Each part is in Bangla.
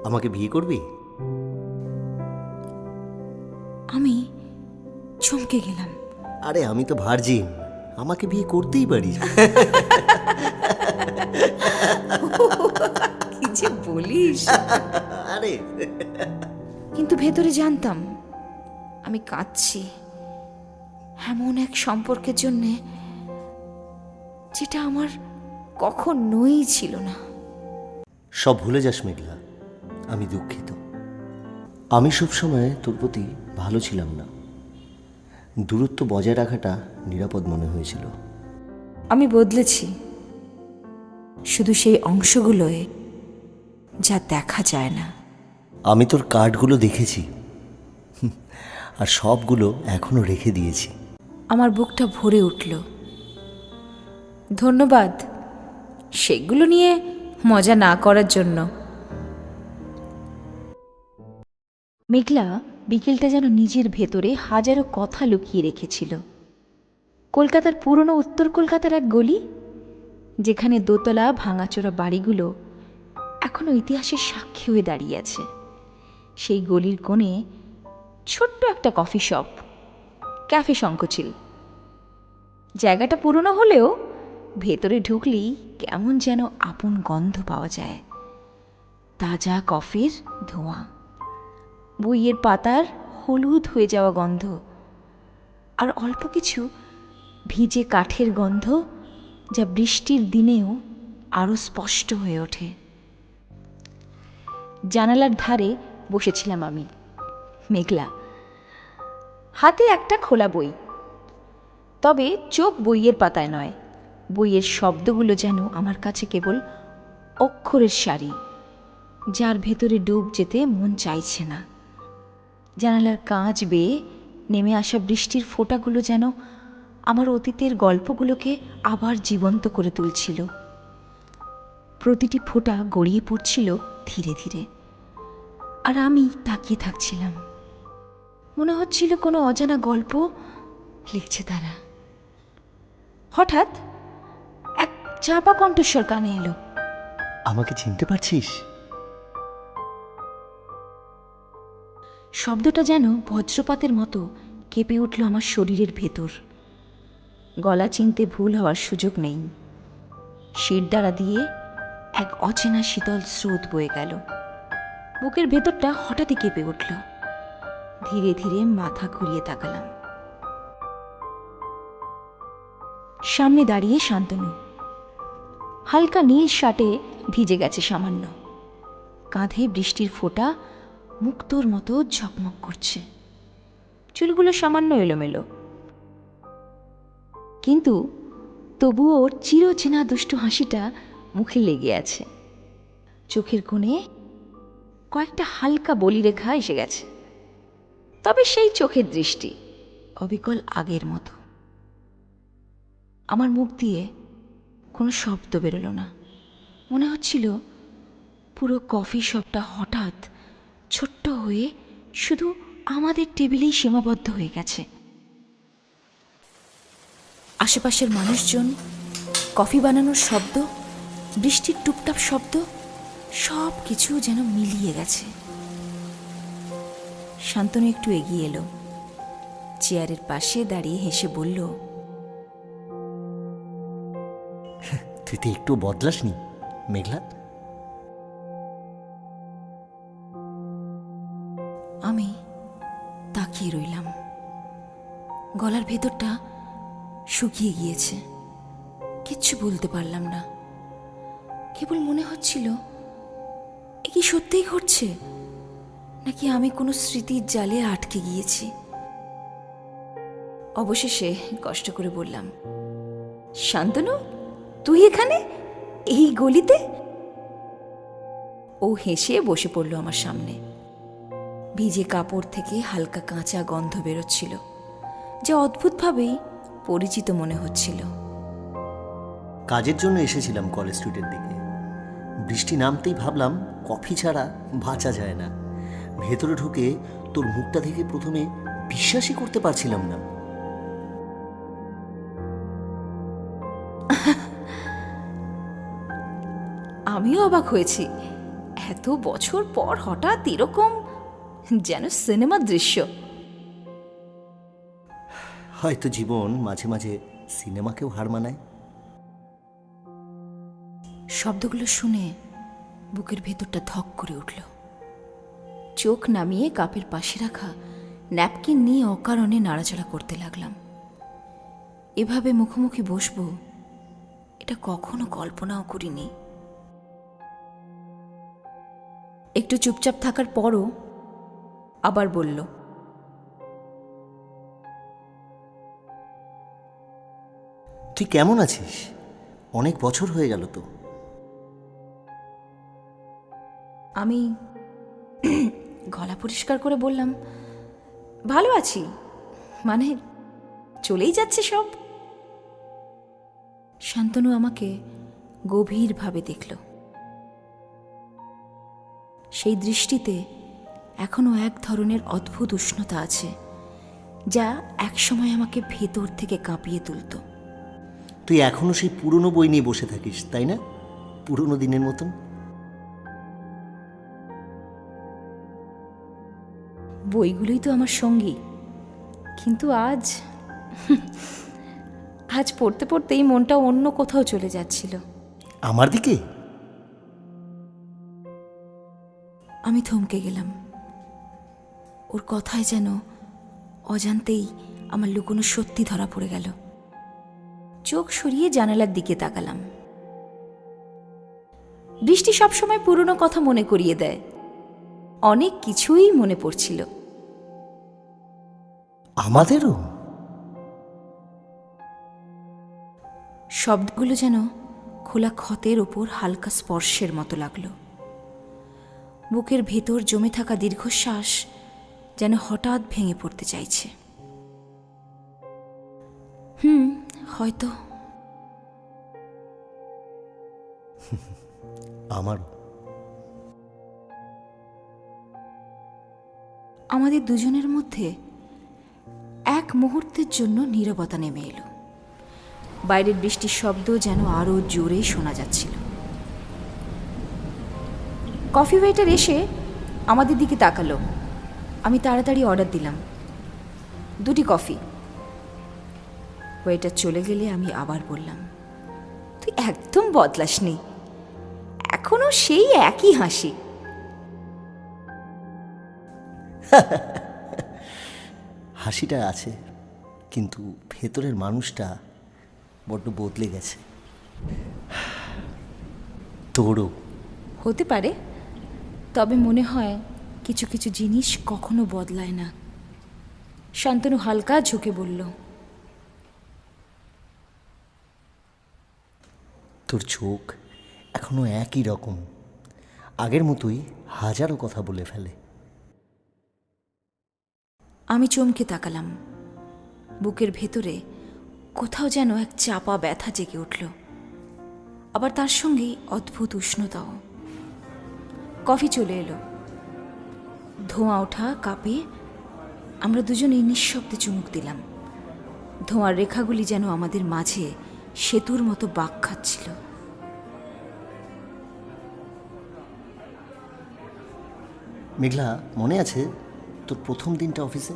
আমাকে বিয়ে করবি? আমি চমকে গেলাম। আরে আমি তো ভার্জিন, আমাকে বিয়ে করতেই পারিস। কি যে বলিস! আরে কিন্তু ভেতরে জানতাম আমি কাঁদছি এমন এক সম্পর্কের জন্যে যেটা আমার কখনোই ছিল না। সব ভুলে যাস মেঘলা, আমি দুঃখিত। আমি সবসময় তোর প্রতি ভালো ছিলাম না। দূরত্ব বজায় রাখাটা নিরাপদ মনে হয়েছিল। আমি বদলেছি, শুধু সেই অংশগুলোয় যা দেখা যায় না। আমি তোর কার্ডগুলো দেখেছি, আর সবগুলো এখনো রেখে দিয়েছি। আমার বুকটা ভরে উঠল। ধন্যবাদ সেগুলো নিয়ে মজা না করার জন্য। মেঘলা বিকেলটা যেন নিজের ভেতরে হাজারো কথা লুকিয়ে রেখেছিল। কলকাতার পুরনো উত্তর কলকাতার এক গলি, যেখানে দোতলা ভাঙাচোরা বাড়িগুলো এখনো ইতিহাসের সাক্ষী হয়ে দাঁড়িয়ে আছে। সেই গলির কোণে ছোট্ট একটা কফি শপ, ক্যাফে শঙ্খচিল। জায়গাটা পুরনো হলেও ভেতরে ঢুকলেই কেমন যেন আপন গন্ধ পাওয়া যায়। তাজা কফির ধোঁয়া, বইয়ের পাতার হলুদ হয়ে যাওয়া গন্ধ, আর অল্প কিছু ভিজে কাঠের গন্ধ, যা বৃষ্টির দিনেও আরও স্পষ্ট হয়ে ওঠে। জানালার ধারে বসেছিলাম আমি, মেঘলা, হাতে একটা খোলা বই। তবে চোখ বইয়ের পাতায় নয়, বইয়ের শব্দগুলো যেন আমার কাছে কেবল অক্ষরের সারি, যার ভেতরে ডুব যেতে মন চাইছে না। জানালার কাঁচ বেয়ে নেমে আসা বৃষ্টির ফোঁটাগুলো যেন আমার অতীতের গল্পগুলোকে আবার জীবন্ত করে তুলছিল। প্রতিটি ফোঁটা গড়িয়ে পড়ছিল ধীরে ধীরে, আর আমি তাকিয়ে থাকছিলাম। মনে হচ্ছিল কোনো অজানা গল্প লিখছে তারা। হঠাৎ এক চাপা কণ্ঠস্বর কানে এলো। আমাকে চিনতে পারছিস? শব্দটা যেন বজ্রপাতের মতো কেঁপে উঠল আমার শরীরের ভেতর। গলা চিনতে ভুল হওয়ার সুযোগ নেই। শিরদাঁড়া দিয়ে এক অচেনা শীতল স্রোত বয়ে গেল। বুকের ভেতরটা হঠাৎই কেঁপে উঠল। ধীরে ধীরে মাথা ঘুরিয়ে তাকালাম। সামনে দাঁড়িয়ে শান্তনু, হালকা নীল শার্টে ভিজে গেছে সামান্য, কাঁধে বৃষ্টির ফোঁটা মুক্তোর মতো ঝকমক করছে। চুলগুলো সামান্য এলোমেলো, কিন্তু তবুও ওর চিরচেনা দুষ্টু হাসিটা মুখে লেগে আছে। চোখের কোণে কয়েকটা হালকা বলিরেখা এসে গেছে, তবে সেই চোখের দৃষ্টি অবিকল আগের মতো। আমার মুখ দিয়ে কোনো শব্দ বেরোলো না। মনে হচ্ছিল পুরো কফি শপটা হঠাৎ ছোট্ট হয়ে শুধু আমাদের টেবিলেই সীমাবদ্ধ হয়ে গেছে। আশেপাশের মানুষজন, কফি বানানোর শব্দ, বৃষ্টির টুপটাপ শব্দ, সব কিছু যেন মিলিয়ে গেছে। শান্তনু একটু এগিয়ে এলো, চেয়ারের পাশে দাঁড়িয়ে হেসে বলল, তুই তো একটু বদলাসনি মেঘলা। আমি তাকিয়ে রইলাম। গলার ভেতরটা শুকিয়ে গিয়েছে, কিচ্ছু বলতে পারলাম না। কেবল মনে হচ্ছিল এ কি সত্যিই ঘটছে, নাকি আমি কোনো স্মৃতির জালে আটকে গিয়েছি। অবশেষে কষ্ট করে বললাম, শান্তনু, তুই এখানে, এই গলিতে? ও হেসে বসে পড়ল আমার সামনে। ভিজে কাপড় থেকে হালকা কাঁচা গন্ধ বেরোচ্ছিল, যা অদ্ভুতভাবেই পরিচিত মনে হচ্ছিল। কাজের জন্য এসেছিলাম কলেজ স্ট্রিটের দিকে। বৃষ্টি নামতেই ভাবলাম কফি ছাড়া বাঁচা যায় না। ভেতরে ঢুকে তোর মুখটা দেখে প্রথমে বিশ্বাসই করতে পারছিলাম না। আমিও অবাক হয়েছি, এত বছর পর হঠাৎ এরকম, যেন সিনেমার দৃশ্য। হয়তো জীবন মাঝে মাঝে সিনেমাকেও হার মানায়। শব্দগুলো শুনে বুকের ভেতরটা ধক করে উঠল। চোখ নামিয়ে কাপের পাশে রাখা ন্যাপকিন নিয়ে অকারণে নাড়াচাড়া করতে লাগলাম। এভাবে মুখোমুখি বসবো এটা কখনো কল্পনাও করিনি। একটু চুপচাপ থাকার পরও আবার বলল, তুই কেমন আছিস? অনেক বছর হয়ে গেল তো। আমি গলা পরিষ্কার করে বললাম, ভালো আছি, মানে চলেই যাচ্ছে সব। শান্তনু আমাকে গভীরভাবে দেখল। সেই দৃষ্টিতে এখনো এক ধরনের অদ্ভুত উষ্ণতা আছে, যা একসময় আমাকে ভেতর থেকে কাঁপিয়ে তুলত। তুই এখনো সেই পুরনো বই নিয়ে বসে থাকিস, তাই না? পুরনো দিনের মতন। বইগুলোই তো আমার সঙ্গী, কিন্তু আজ আজ পড়তে পড়তেই মনটা অন্য কোথাও চলে যাচ্ছিল। আমার দিকে? আমি থমকে গেলাম। ওর কথায় যেন অজান্তেই আমার লুকোনো সত্যি ধরা পড়ে গেল। চোখ সরিয়ে জানালার দিকে তাকালাম। বৃষ্টি সবসময় পুরনো কথা মনে করিয়ে দেয়। অনেক কিছুই মনে পড়ছিল। আমাদেরও? শব্দগুলো যেন খোলা ক্ষতের ওপর হালকা স্পর্শের মতো লাগলো। বুকের ভেতর জমে থাকা দীর্ঘশ্বাস যেন হঠাৎ ভেঙে পড়তে চাইছে। হয়তো। আমারও। আমাদের দুজনের মধ্যে এক মুহূর্তের জন্য নীরবতা নেমে এলো। বাইরের বৃষ্টির শব্দ যেন আরো জোরে শোনা যাচ্ছিল। কফি ওয়েটার এসে আমাদের দিকে তাকালো। আমি তাড়াতাড়ি অর্ডার দিলাম, 2টি কফি। ওয়েটার চলে গেলে আমি আবার বললাম, তুই একদম বদলাসনি, এখনো সেই একই হাসি। হাসিটা আছে, কিন্তু ভেতরের মানুষটা বড্ড বদলে গেছে। তোরও হতে পারে, তবে মনে হয় কিছু কিছু জিনিস কখনো বদলায় না। শান্তনু হালকা ঝুঁকে বলল, তোর চোখ এখনো একই রকম, আগের মতোই হাজারো কথা বলে ফেলে। আমি চমকে তাকালাম। বুকের ভেতরে কোথাও যেন এক চাপা ব্যথা জেগে উঠল, আবার তার সঙ্গে অদ্ভুত উষ্ণতাও। কফি চলে এলো। ধোঁয়া ওঠা কাপে আমরা দুজনেই নিঃশব্দে চুমুক দিলাম। ধোঁয়ার রেখাগুলি যেন আমাদের মাঝে সেতুর মতো বাঁক খাচ্ছিল। মেঘলা, মনে আছে তোর প্রথম দিনটা অফিসে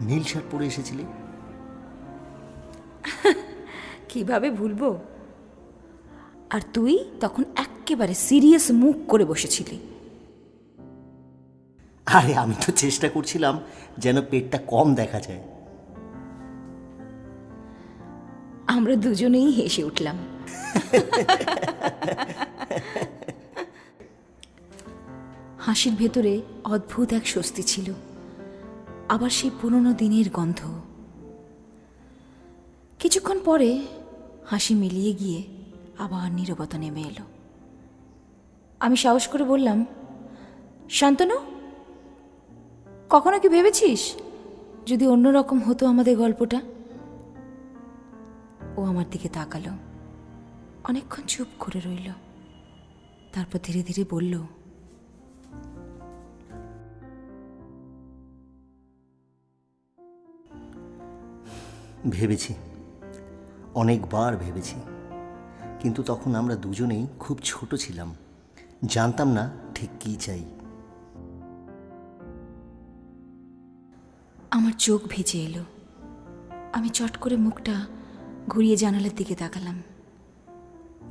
নীল শার্ট পরে এসেছিলি? কিভাবে ভুলবো? আর তুই তখন একেবারে সিরিয়াস মুখ করে বসেছিলি। আরে আমি তো চেষ্টা করছিলাম যেন পেটটা কম দেখা যায়। আমরা দুজনেই হেসে উঠলাম। হাসির ভেতরে অদ্ভুত এক স্বস্তি ছিল, আবার সেই পুরনো দিনের গন্ধ। কিছুক্ষণ পরে হাসি মিলিয়ে গিয়ে আবার নীরবতা নেমে এলো। আমি সাহস করে বললাম, শান্তনু, কখনো কি ভেবেছিস যদি অন্যরকম হতো আমাদের গল্পটা? ও আমার দিকে তাকালো, অনেকক্ষণ চুপ করে রইল, তারপর ধীরে ধীরে বলল, ভেবেছি, অনেকবার ভেবেছি, কিন্তু তখন আমরা দুজনেই খুব ছোট ছিলাম, জানতাম না ঠিক কী চাই। আমার চোখ ভিজে এলো। আমি চট করে মুখটা ঘুরিয়ে জানালার দিকে তাকালাম।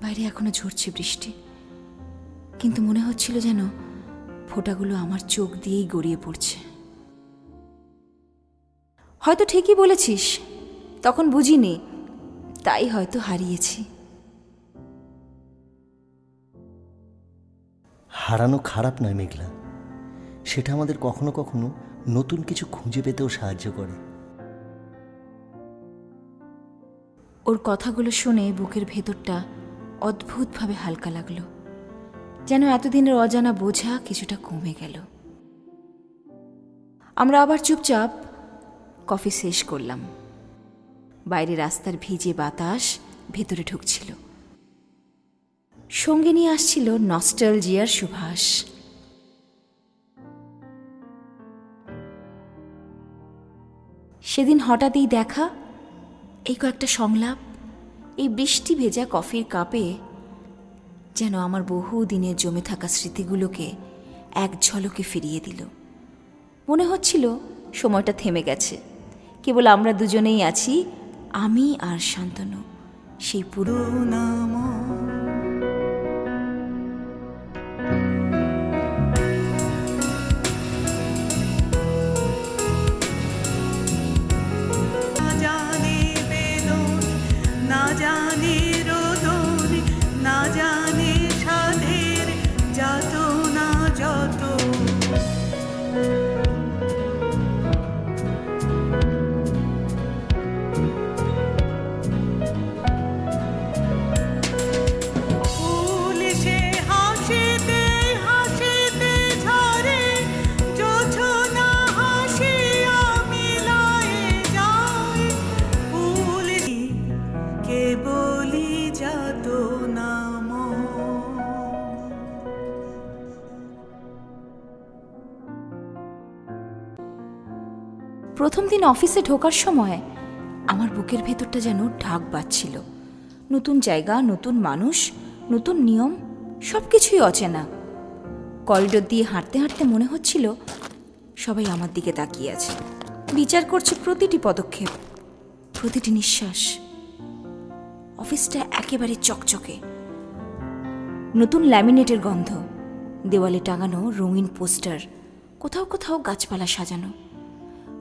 বাইরে এখনো ঝরছে বৃষ্টি, কিন্তু মনে হচ্ছিল যেন ফোঁটাগুলো আমার চোখ দিয়েই গড়িয়ে পড়ছে। হয়তো ঠিকই বলেছিস, তখন বুঝিনি, তাই হয়তো হারিয়েছি। হারানো খারাপ নয় মেঘলা, সেটা আমাদের কখনো কখনো নতুন কিছু খুঁজে পেতেও সাহায্য করে। ওর কথাগুলো শুনে বুকের ভেতরটা অদ্ভুতভাবে হালকা লাগলো, যেন এতদিনের অজানা বোঝা কিছুটা কমে গেল। আমরা আবার চুপচাপ কফি শেষ করলাম। বাইরে রাস্তার ভিজে বাতাস ভেতরে ঢুকছিল, সঙ্গে নিয়ে আসছিল নস্টালজিয়ার সুবাস। সেদিন হঠাৎই দেখা এই কয়েকটা সংলাপ এই বৃষ্টি ভেজা কফির কাপে যেন আমার বহু দিনের জমে থাকা স্মৃতিগুলোকে এক ঝলকে ফিরিয়ে দিল। মনে হচ্ছিল সময়টা থেমে গেছে, কেবল আমরা দুজনেই আছি, আমি আর শান্তনু, সেই পুরোনো প্রথম দিন অফিসে ঢোকার সময় আমার বুকের ভেতরটা যেন ঢাক বাজছিল। নতুন জায়গা, নতুন মানুষ, নতুন নিয়ম, সব কিছুই অচেনা। করিডোর দিয়ে হাঁটতে হাঁটতে মনে হচ্ছিল সবাই আমার দিকে তাকিয়ে আছে, বিচার করছে প্রতিটি পদক্ষেপ, প্রতিটি নিঃশ্বাস। অফিসটা একেবারে চকচকে, নতুন ল্যামিনেটের গন্ধ, দেওয়ালে টাঙানো রঙিন পোস্টার, কোথাও কোথাও গাছপালা সাজানো।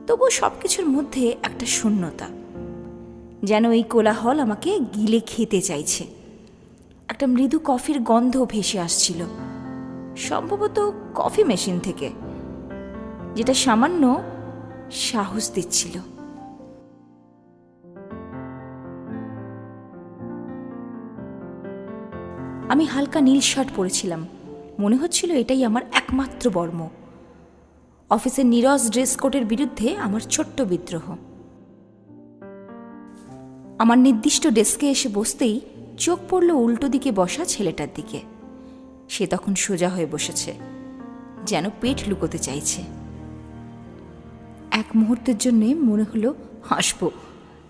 তবু সব কিছুর মধ্যে একটা শূন্যতা, যেন এই কোলাহল আমাকে গিলে খেতে চাইছে। একটা মৃদু কফির গন্ধ ভেসে আসছিল, সম্ভবত কফি মেশিন থেকে, যেটা সামান্য সাহস দিচ্ছিল। আমি হালকা নীল শার্ট পরেছিলাম, মনে হচ্ছিল এটাই আমার একমাত্র বর্ম। অফিসের নীরস ড্রেস কোডের বিরুদ্ধে আমার ছোট্ট বিদ্রোহ। আমার নির্দিষ্ট ডেস্কে এসে বসতেই চোখ পড়ল উল্টো দিকে বসা ছেলেটার দিকে। সে তখন সোজা হয়ে বসেছে, যেন পেট লুকোতে চাইছে। এক মুহূর্তের জন্য মনে হলো হাসব,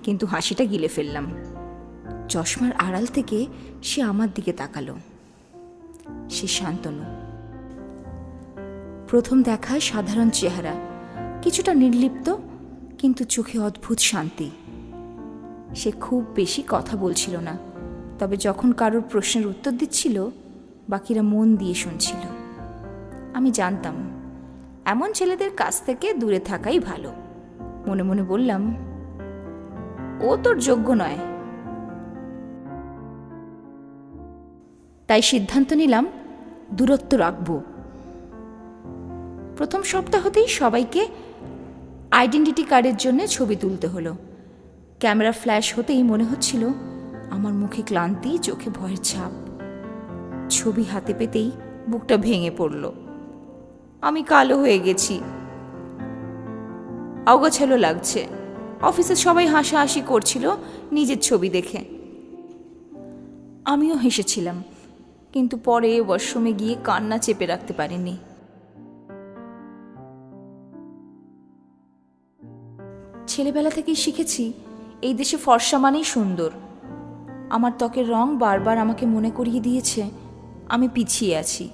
কিন্তু হাসিটা গিলে ফেললাম। চশমার আড়াল থেকে সে আমার দিকে তাকালো। সে শান্তনু। প্রথম দেখায় সাধারণ চেহারা, কিছুটা নির্লিপ্ত, কিন্তু চোখে অদ্ভুত শান্তি। সে খুব বেশি কথা বলছিল না, তবে যখন কারোর প্রশ্নের উত্তর দিচ্ছিল বাকিরা মন দিয়ে শুনছিল। আমি জানতাম এমন ছেলেদের কাছ থেকে দূরে থাকাই ভালো। মনে মনে বললাম, ও তোর যোগ্য নয়। তাই সিদ্ধান্ত নিলাম দূরত্ব রাখব। প্রথম সপ্তাহতেই সবাইকে আইডেন্টিটি কার্ডের জন্য ছবি তুলতে হলো। ক্যামেরা ফ্ল্যাশ হতেই মনে হচ্ছিল আমার মুখে ক্লান্তি, চোখে ভয়ের ছাপ। ছবি হাতে পেতেই বুকটা ভেঙে পড়ল। আমি কালো হয়ে গেছি, অগোছালো লাগছে। অফিসে সবাই হাসাহাসি করছিল নিজের ছবি দেখে। আমিও হেসেছিলাম, কিন্তু পরে ওয়াশরুমে গিয়ে কান্না চেপে রাখতে পারিনি। ছেলেবেলা থেকেই শিখেছি এই দেশে ফর্সা মানেই সুন্দর। আমার ত্বকের রং বারবার আমাকে মনে করিয়ে দিয়েছে আমি পিছিয়ে আছি।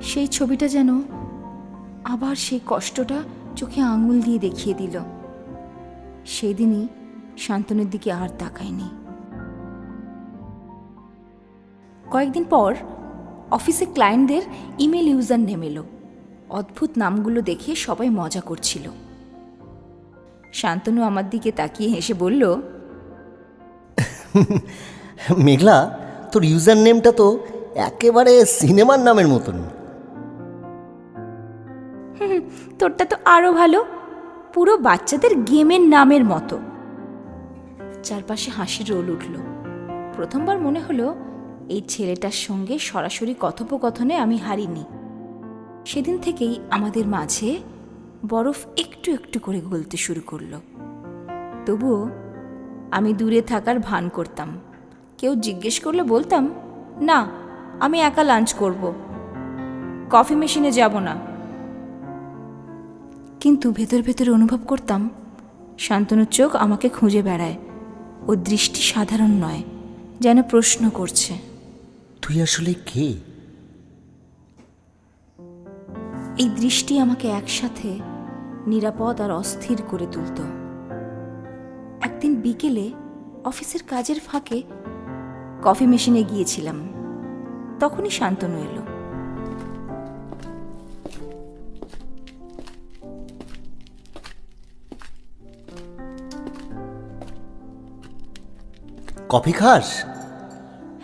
সেই ছবিটা যেন আবার সেই কষ্টটা চোখে আঙুল দিয়ে দেখিয়ে দিল। সেই দিনই শান্তনুর দিকে আর তাকায়নি। কয়েকদিন পর অফিসে ক্লায়েন্টদের ইমেল ইউজার নেম এলো। অদ্ভুত নামগুলো দেখে সবাই মজা করছিল। শান্তনু আমার দিকে তাকিয়ে হেসে বলল, মেঘলা, তোর ইউজার নেমটা তো একেবারে সিনেমার নামের মতন। তোরটা তো আরো ভালো, পুরো বাচ্চাদের গেমের নামের মতো। চারপাশে হাসির রোল উঠল। প্রথমবার মনে হলো এই ছেলেটার সঙ্গে সরাসরি কথোপকথনে আমি হারিনি। সেদিন থেকেই আমাদের মাঝে বরফ একটু একটু করে গলতে শুরু করলো। তবুও আমি দূরে থাকার ভান করতাম। কেউ জিজ্ঞেস করলে বলতাম, না, আমি একা লাঞ্চ করব, কফি মেশিনে যাব না। কিন্তু ভেতর ভেতর অনুভব করতাম শান্তনুর চোখ আমাকে খুঁজে বেড়ায়। ওর দৃষ্টি সাধারণ নয়, যেন প্রশ্ন করছে, তুই আসলে কে? এই দৃষ্টি আমাকে একসাথে নিরাপদ আর অস্থির করে তুলত। একদিন বিকেলে অফিসের কাজের ফাঁকে কফি মেশিনে গিয়েছিলাম। তখনই শান্তনু এলো। কফি খাস?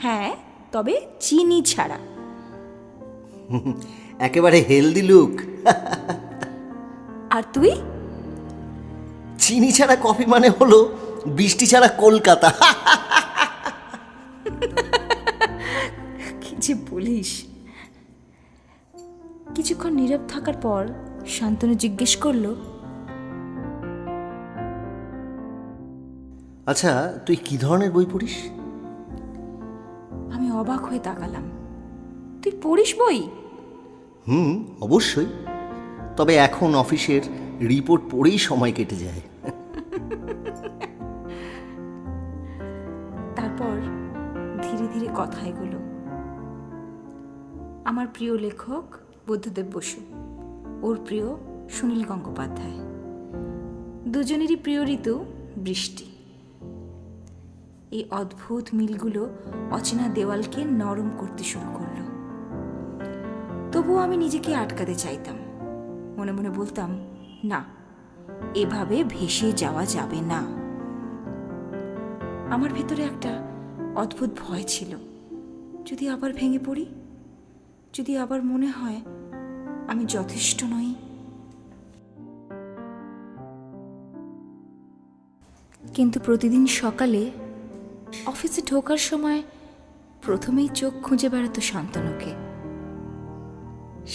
হ্যাঁ, তবে চিনি ছাড়া। একেবারে হেলদি লুক। আর তুই? চিনি ছাড়া কফি মানে হলো বৃষ্টি ছাড়া কলকাতা। কি যে বলিস। কিছুক্ষণ নীরব থাকার পর শান্তনু জিজ্ঞেস করলো, আচ্ছা, তুই কি ধরনের বই পড়িস? আমি অবাক হয়ে তাকালাম। তুই পড়িস বই? অবশ্যই। তবে এখন অফিসের রিপোর্ট পড়েই সময় কেটে যায়। তারপর ধীরে ধীরে কথা এগোলো। আমার প্রিয় লেখক বুদ্ধদেব বসু, ওর প্রিয় সুনীল গঙ্গোপাধ্যায়, দুজনেরই প্রিয় ঋতু বৃষ্টি। এই অদ্ভুত মিলগুলো অচেনা দেওয়ালকে নরম করতে শুরু করলো। তবুও আমি নিজেকে আটকাতে চাইতাম। মনে মনে বলতাম, না, এভাবে ভেসে যাওয়া যাবে না। আমার ভেতরে একটা অদ্ভুত ভয় ছিল। যদি আবার ভেঙে পড়ি, যদি আবার মনে হয় আমি যথেষ্ট নই। কিন্তু প্রতিদিন সকালে অফিসে ঢোকার সময় প্রথমেই চোখ খুঁজে বেড়াতো শান্তনুকে।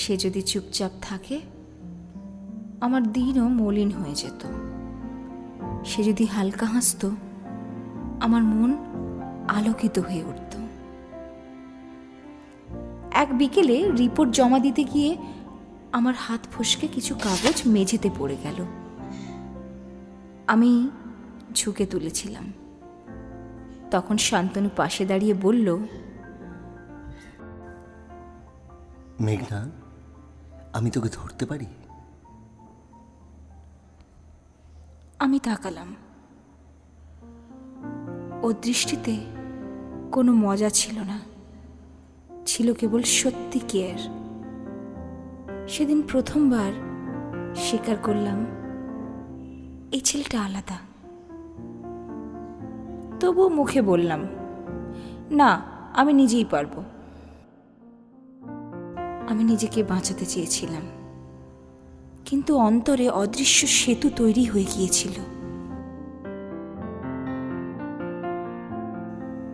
সে যদি চুপচাপ থাকে, আমার দিনও মলিন হয়ে যেত। সে যদি হালকা হাসত, আমার মন আলোকিত হয়ে উঠত। এক বিকেলে রিপোর্ট জমা দিতে গিয়ে আমার হাত ফসকে কিছু কাগজ মেঝেতে পড়ে গেল। আমি ঝুঁকে তুলেছিলাম। তখন শান্তনু পাশে দাঁড়িয়ে বলল, মেঘনা, আমি তোকে ধরতে পারি? আমি তাকালাম। ওর দৃষ্টিতে কোনো মজা ছিল না, ছিল কেবল সত্যি কেয়ার। সেদিন প্রথমবার স্বীকার করলাম এই ছেলেটা আলাদা। তবুও মুখে বললাম, না, আমি নিজেই পারবো। আমি নিজেকে বাঁচাতে চেয়েছিলাম, কিন্তু অন্তরে অদৃশ্য সেতু তৈরি হয়ে গিয়েছিল।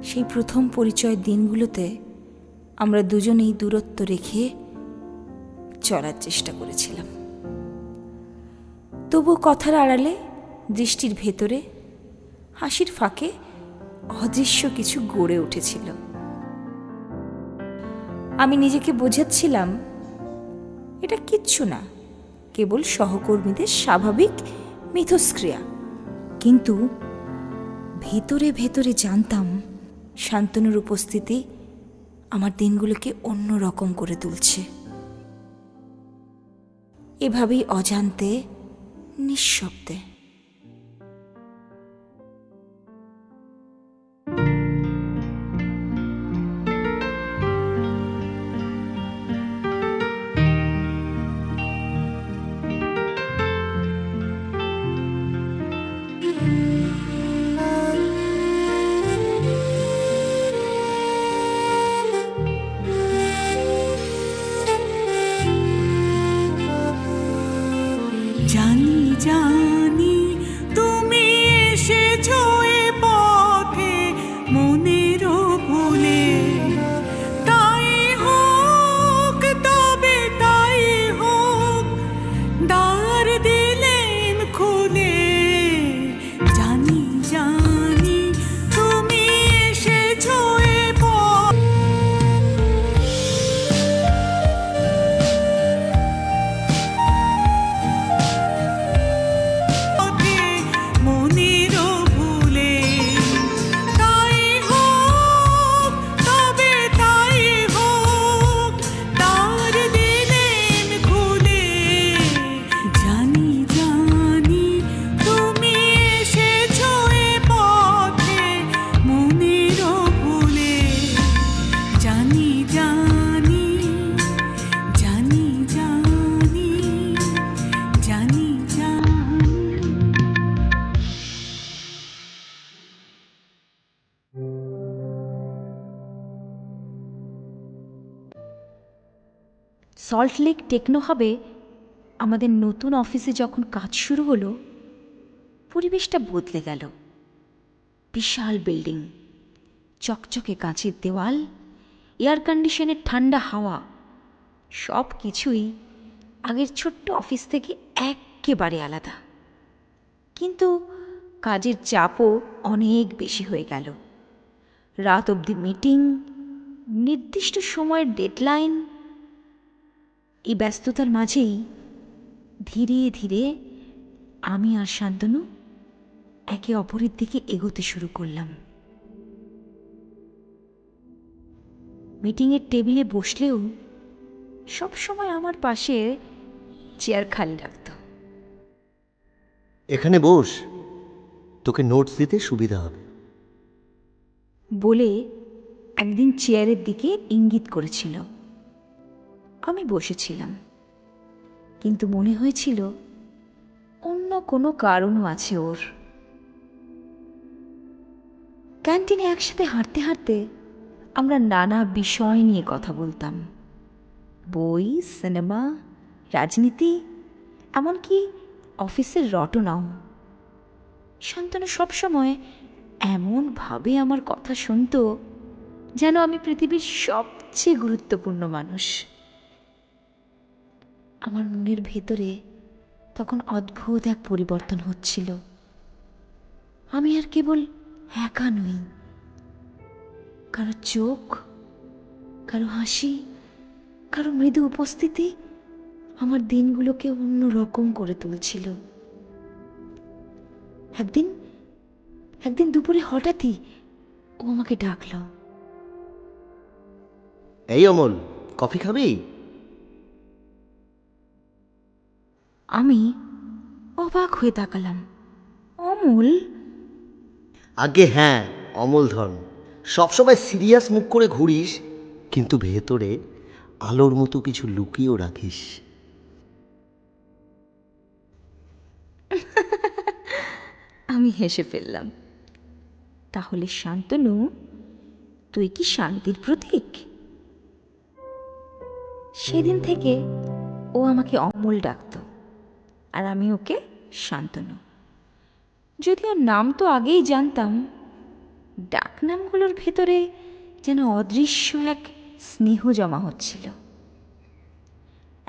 সেই প্রথম পরিচয়ের দিনগুলোতে আমরা দুজনেই দূরত্ব রেখে চলার চেষ্টা করেছিলাম। তবু কথার আড়ালে, দৃষ্টির ভেতরে, হাসির ফাঁকে অদৃশ্য কিছু গড়ে উঠেছিল। আমি নিজেকে বোঝাচ্ছিলাম এটা কিচ্ছু না, কেবল সহকর্মীদের স্বাভাবিক মিথস্ক্রিয়া। কিন্তু ভেতরে ভেতরে জানতাম শান্তনুর উপস্থিতি আমার দিনগুলোকে অন্য রকম করে তুলছে। এভাবেই অজান্তে, নিঃশব্দে। জানি জানি তুমি এসেছো এ পথে মনেরও ভুলে, তাই হোক তবে তাই হোক, দ্বার দিলেন খুলে। জানি জানি তুমি এসেছো এ পথে মনেরও ভুলে, তাই হোক তবে তাই হোক, দ্বার দিলেন খুলে। জানি জানি তুমি এসেছো এ পথে মনেরও ভুলে। জানি জানি জানি জানি জানি জানি। সল্টলেক টেকনো হাবে আমাদের নতুন অফিসে যখন কাজ শুরু হলো, পরিবেশটা বদলে গেল। বিশাল বিল্ডিং, চকচকে কাঁচের দেওয়াল, এয়ার কন্ডিশনের ঠান্ডা হাওয়া, সব কিছুই আগের ছোট্ট অফিস থেকে একেবারে আলাদা। কিন্তু কাজের চাপও অনেক বেশি হয়ে গেল। রাত অবধি মিটিং, নির্দিষ্ট সময়ের ডেডলাইন। এই ব্যস্ততার মাঝেই ধীরে ধীরে আমি আর শান্তনু একে অপরের দিকে এগোতে শুরু করলাম। মিটিংয়ের টেবিলে বসলেও সবসময় আমার পাশে চেয়ার খালি রাখত। এখানে বস, তোকে নোটস দিতে সুবিধা হবে। বলে একদিন চেয়ারের দিকে ইঙ্গিত করেছিল। আমি বসেছিলাম, কিন্তু মনে হয়েছিল অন্য কোনো কারণও আছে ওর। ক্যান্টিনে একসাথে হাঁটতে হাঁটতে আমরা নানা বিষয় নিয়ে কথা বলতাম। বই, সিনেমা, রাজনীতি, এমনকি অফিসের রটনাও। শান্তনু সবসময় এমনভাবে আমার কথা শুনতো যেন আমি পৃথিবীর সবচেয়ে গুরুত্বপূর্ণ মানুষ। আমার মনের ভেতরে তখন অদ্ভুত এক পরিবর্তন হচ্ছিল। আমি আর কেবল একা নই, কারো চোখ, কারো হাসি, কারো মৃদু উপস্থিতি আমার দিনগুলোকে অন্যরকম করে তুলছিল। একদিন একদিন দুপুরে হঠাৎই ও আমাকে ডাকল। এই অমল, কফি খাবি? আমি অবাক হয়ে তাকালাম। অমল? আগে হ্যাঁ, অমল ধন। সবসময় সিরিয়াস মুখ করে ঘুরিস, কিন্তু ভেতরে আলোর মতো কিছু লুকিয়েও রাখিস। আমি হেসে ফেললাম। তাহলে শান্তনু, তুই কি শান্তির প্রতীক? সেদিন থেকে ও আমাকে অমল ডাকত, আর আমি ওকে শান্তনু। যদিও নাম তো আগেই জানতাম, ডাকনামগুলোর ভেতরে যেন অদৃশ্য এক স্নেহ জমা হচ্ছিল।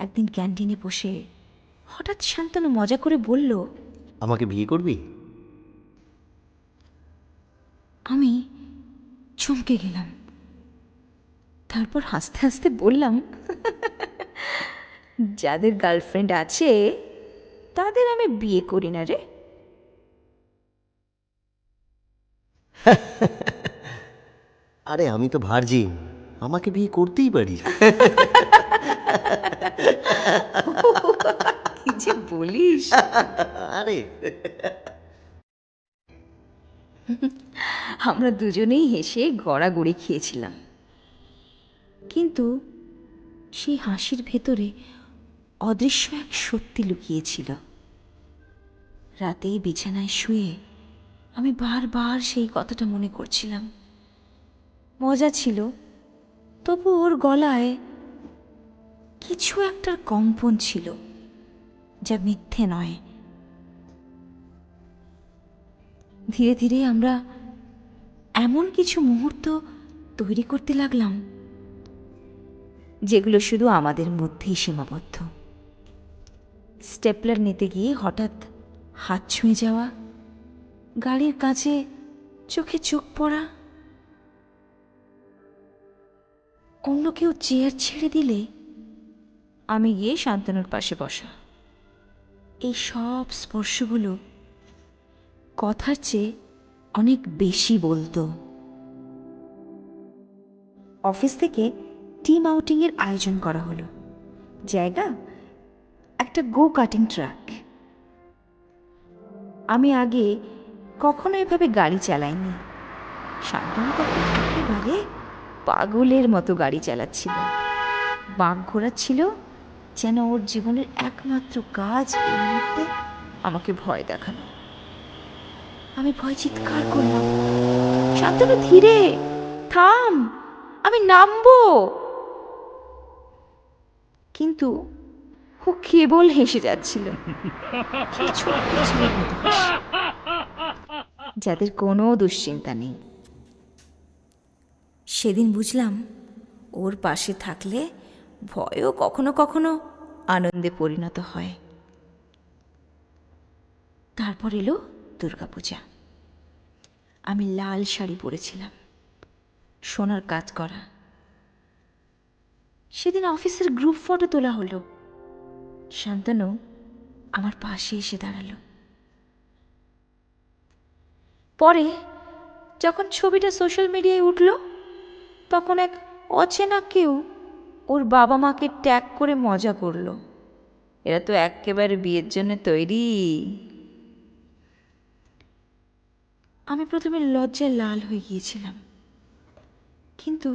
একদিন ক্যান্টিনে বসে হঠাৎ শান্তনু মজা করে বলল, আমাকে বিয়ে করবি? আমি চমকে গেলাম। তারপর হাসতে হাসতে বললাম, যাদের গার্লফ্রেন্ড আছে তাদের আমি বিয়ে করি না রে। আরে আমি তো ভার্জিন, আমাকে বিয়ে করতেই পারি। যে বলিস! আরে আমরা দুজনেই হেসে গড়াগড়ি খেয়েছিলাম, কিন্তু সেই হাসির ভেতরে অদৃশ্য এক সত্যি লুকিয়েছিল। রাতেই বিছানায় শুয়ে আমি বারবার সেই কথাটা মনে করছিলাম। মজা ছিল, তবু ওর গলায় কিছু একটার কম্পন ছিল, যা মিথ্যে নয়। ধীরে ধীরে আমরা এমন কিছু মুহূর্ত তৈরি করতে লাগলাম যেগুলো শুধু আমাদের মধ্যেই সীমাবদ্ধ। স্টেপলার নিতে গিয়ে হঠাৎ হাত ছুঁয়ে যাওয়া, গাড়ির কাছে চোখে চোখ পড়া, অন্য কেউ চেয়ার ছেড়ে দিলে আমি গিয়ে শান্তনুর পাশে বসা। এই সব স্পর্শগুলো কথার চেয়ে অনেক বেশি বলতো। অফিস থেকে টিম আউটিংয়ের আয়োজন করা হলো। জায়গা একটা গো কাটিং ট্র্যাক। আমি আগে কখনো এভাবে গাড়ি চালাইনি। শান্তনু তখন একেবারে পাগলের মতো গাড়ি চালাচ্ছিল, বাঁক ঘোরাচ্ছিল, যেন ওর জীবনের একমাত্র কাজ এই মুহূর্তে আমাকে ভয় দেখানো। আমি ভয় চিৎকার করলাম, শান্তনু ধীরে, থাম, আমি নামবো। কিন্তু ও কেবল হেসে যাচ্ছিল, সেই ছোট্ট ছেলের মতো হাসি, যাদের কোনো দুশ্চিন্তা নেই। সেদিন বুঝলাম, ওর পাশে থাকলে ভয়ও কখনো কখনো আনন্দে পরিণত হয়। তারপর এলো দুর্গাপূজা। আমি লাল শাড়ি পরেছিলাম, সোনার কাজ করা। সেদিন অফিসের গ্রুপ ফটো তোলা হলো। শান্তনু আমার পাশে এসে দাঁড়ালো। পরে যখন ছবিটা সোশ্যাল মিডিয়ায় উঠল, তখন এক অচেনা কেউ ওর বাবা মাকে ট্যাগ করে মজা করলো, এরা তো একেবারে বিয়ের জন্য তৈরি। আমি প্রথমে লজ্জায় লাল হয়ে গিয়েছিলাম, কিন্তু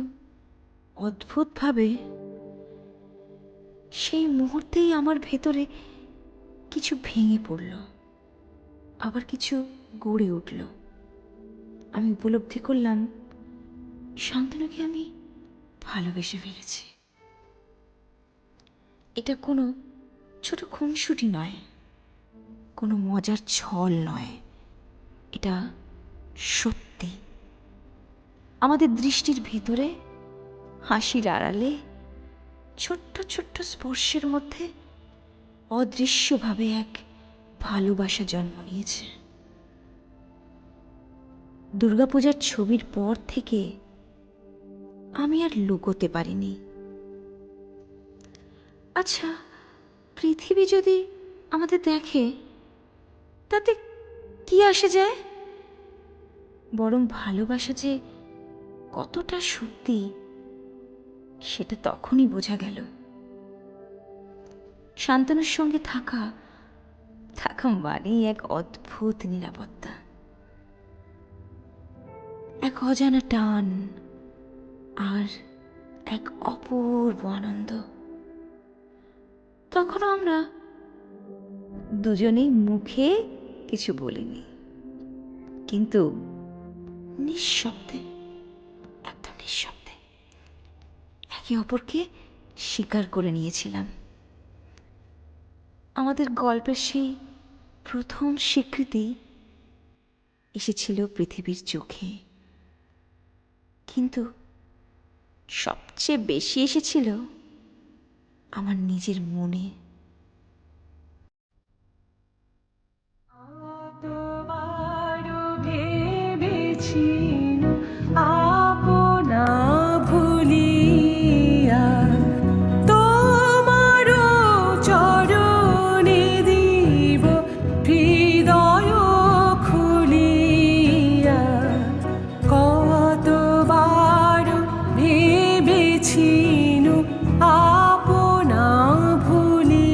অদ্ভুতভাবে সেই মুহূর্তেই আমার ভেতরে কিছু ভেঙে পড়ল, আবার কিছু গড়ে উঠল। আমি উপলব্ধি করলাম, শান্তনুকে আমি ভালোবেসে ফেলেছি। এটা কোনো ছোট খুনসুটি নয়, কোনো মজার ছল নয়, এটা সত্যি। আমাদের দৃষ্টির ভেতরে, হাসির আড়ালে, ছোট্ট ছোট্ট স্পর্শের মধ্যে অদৃশ্যভাবে এক ভালোবাসা জন্ম নিয়েছে। দুর্গাপূজার ছবির পর থেকে আমি আর লুকোতে পারিনি। আচ্ছা, পৃথিবী যদি আমাদের দেখে, তাতে কি আসে যায়? বরং ভালোবাসা যে কতটা সত্যি, সেটা তখনই বোঝা গেল। শান্তনুর সঙ্গে থাকা মানেই এক অদ্ভুত নিরাপত্তা, এক অজানা টান, আর এক অপূর্ব আনন্দ। তখন আমরা দুজনেই মুখে কিছু বলিনি, কিন্তু নিঃশব্দে, একদম নিঃশব্দে একে অপরকে স্বীকার করে নিয়েছিলাম। আমাদের গল্পের সেই প্রথম স্বীকৃতি এসেছিল পৃথিবীর চোখে, কিন্তু সবচেয়ে বেশি এসেছিল আমার নিজের মনে। আপনা ভুলিয়া তোমারও চরণে দিব হৃদয় খুলিয়া, কতবার ভেবেছিনু আপনা ভুলিয়া।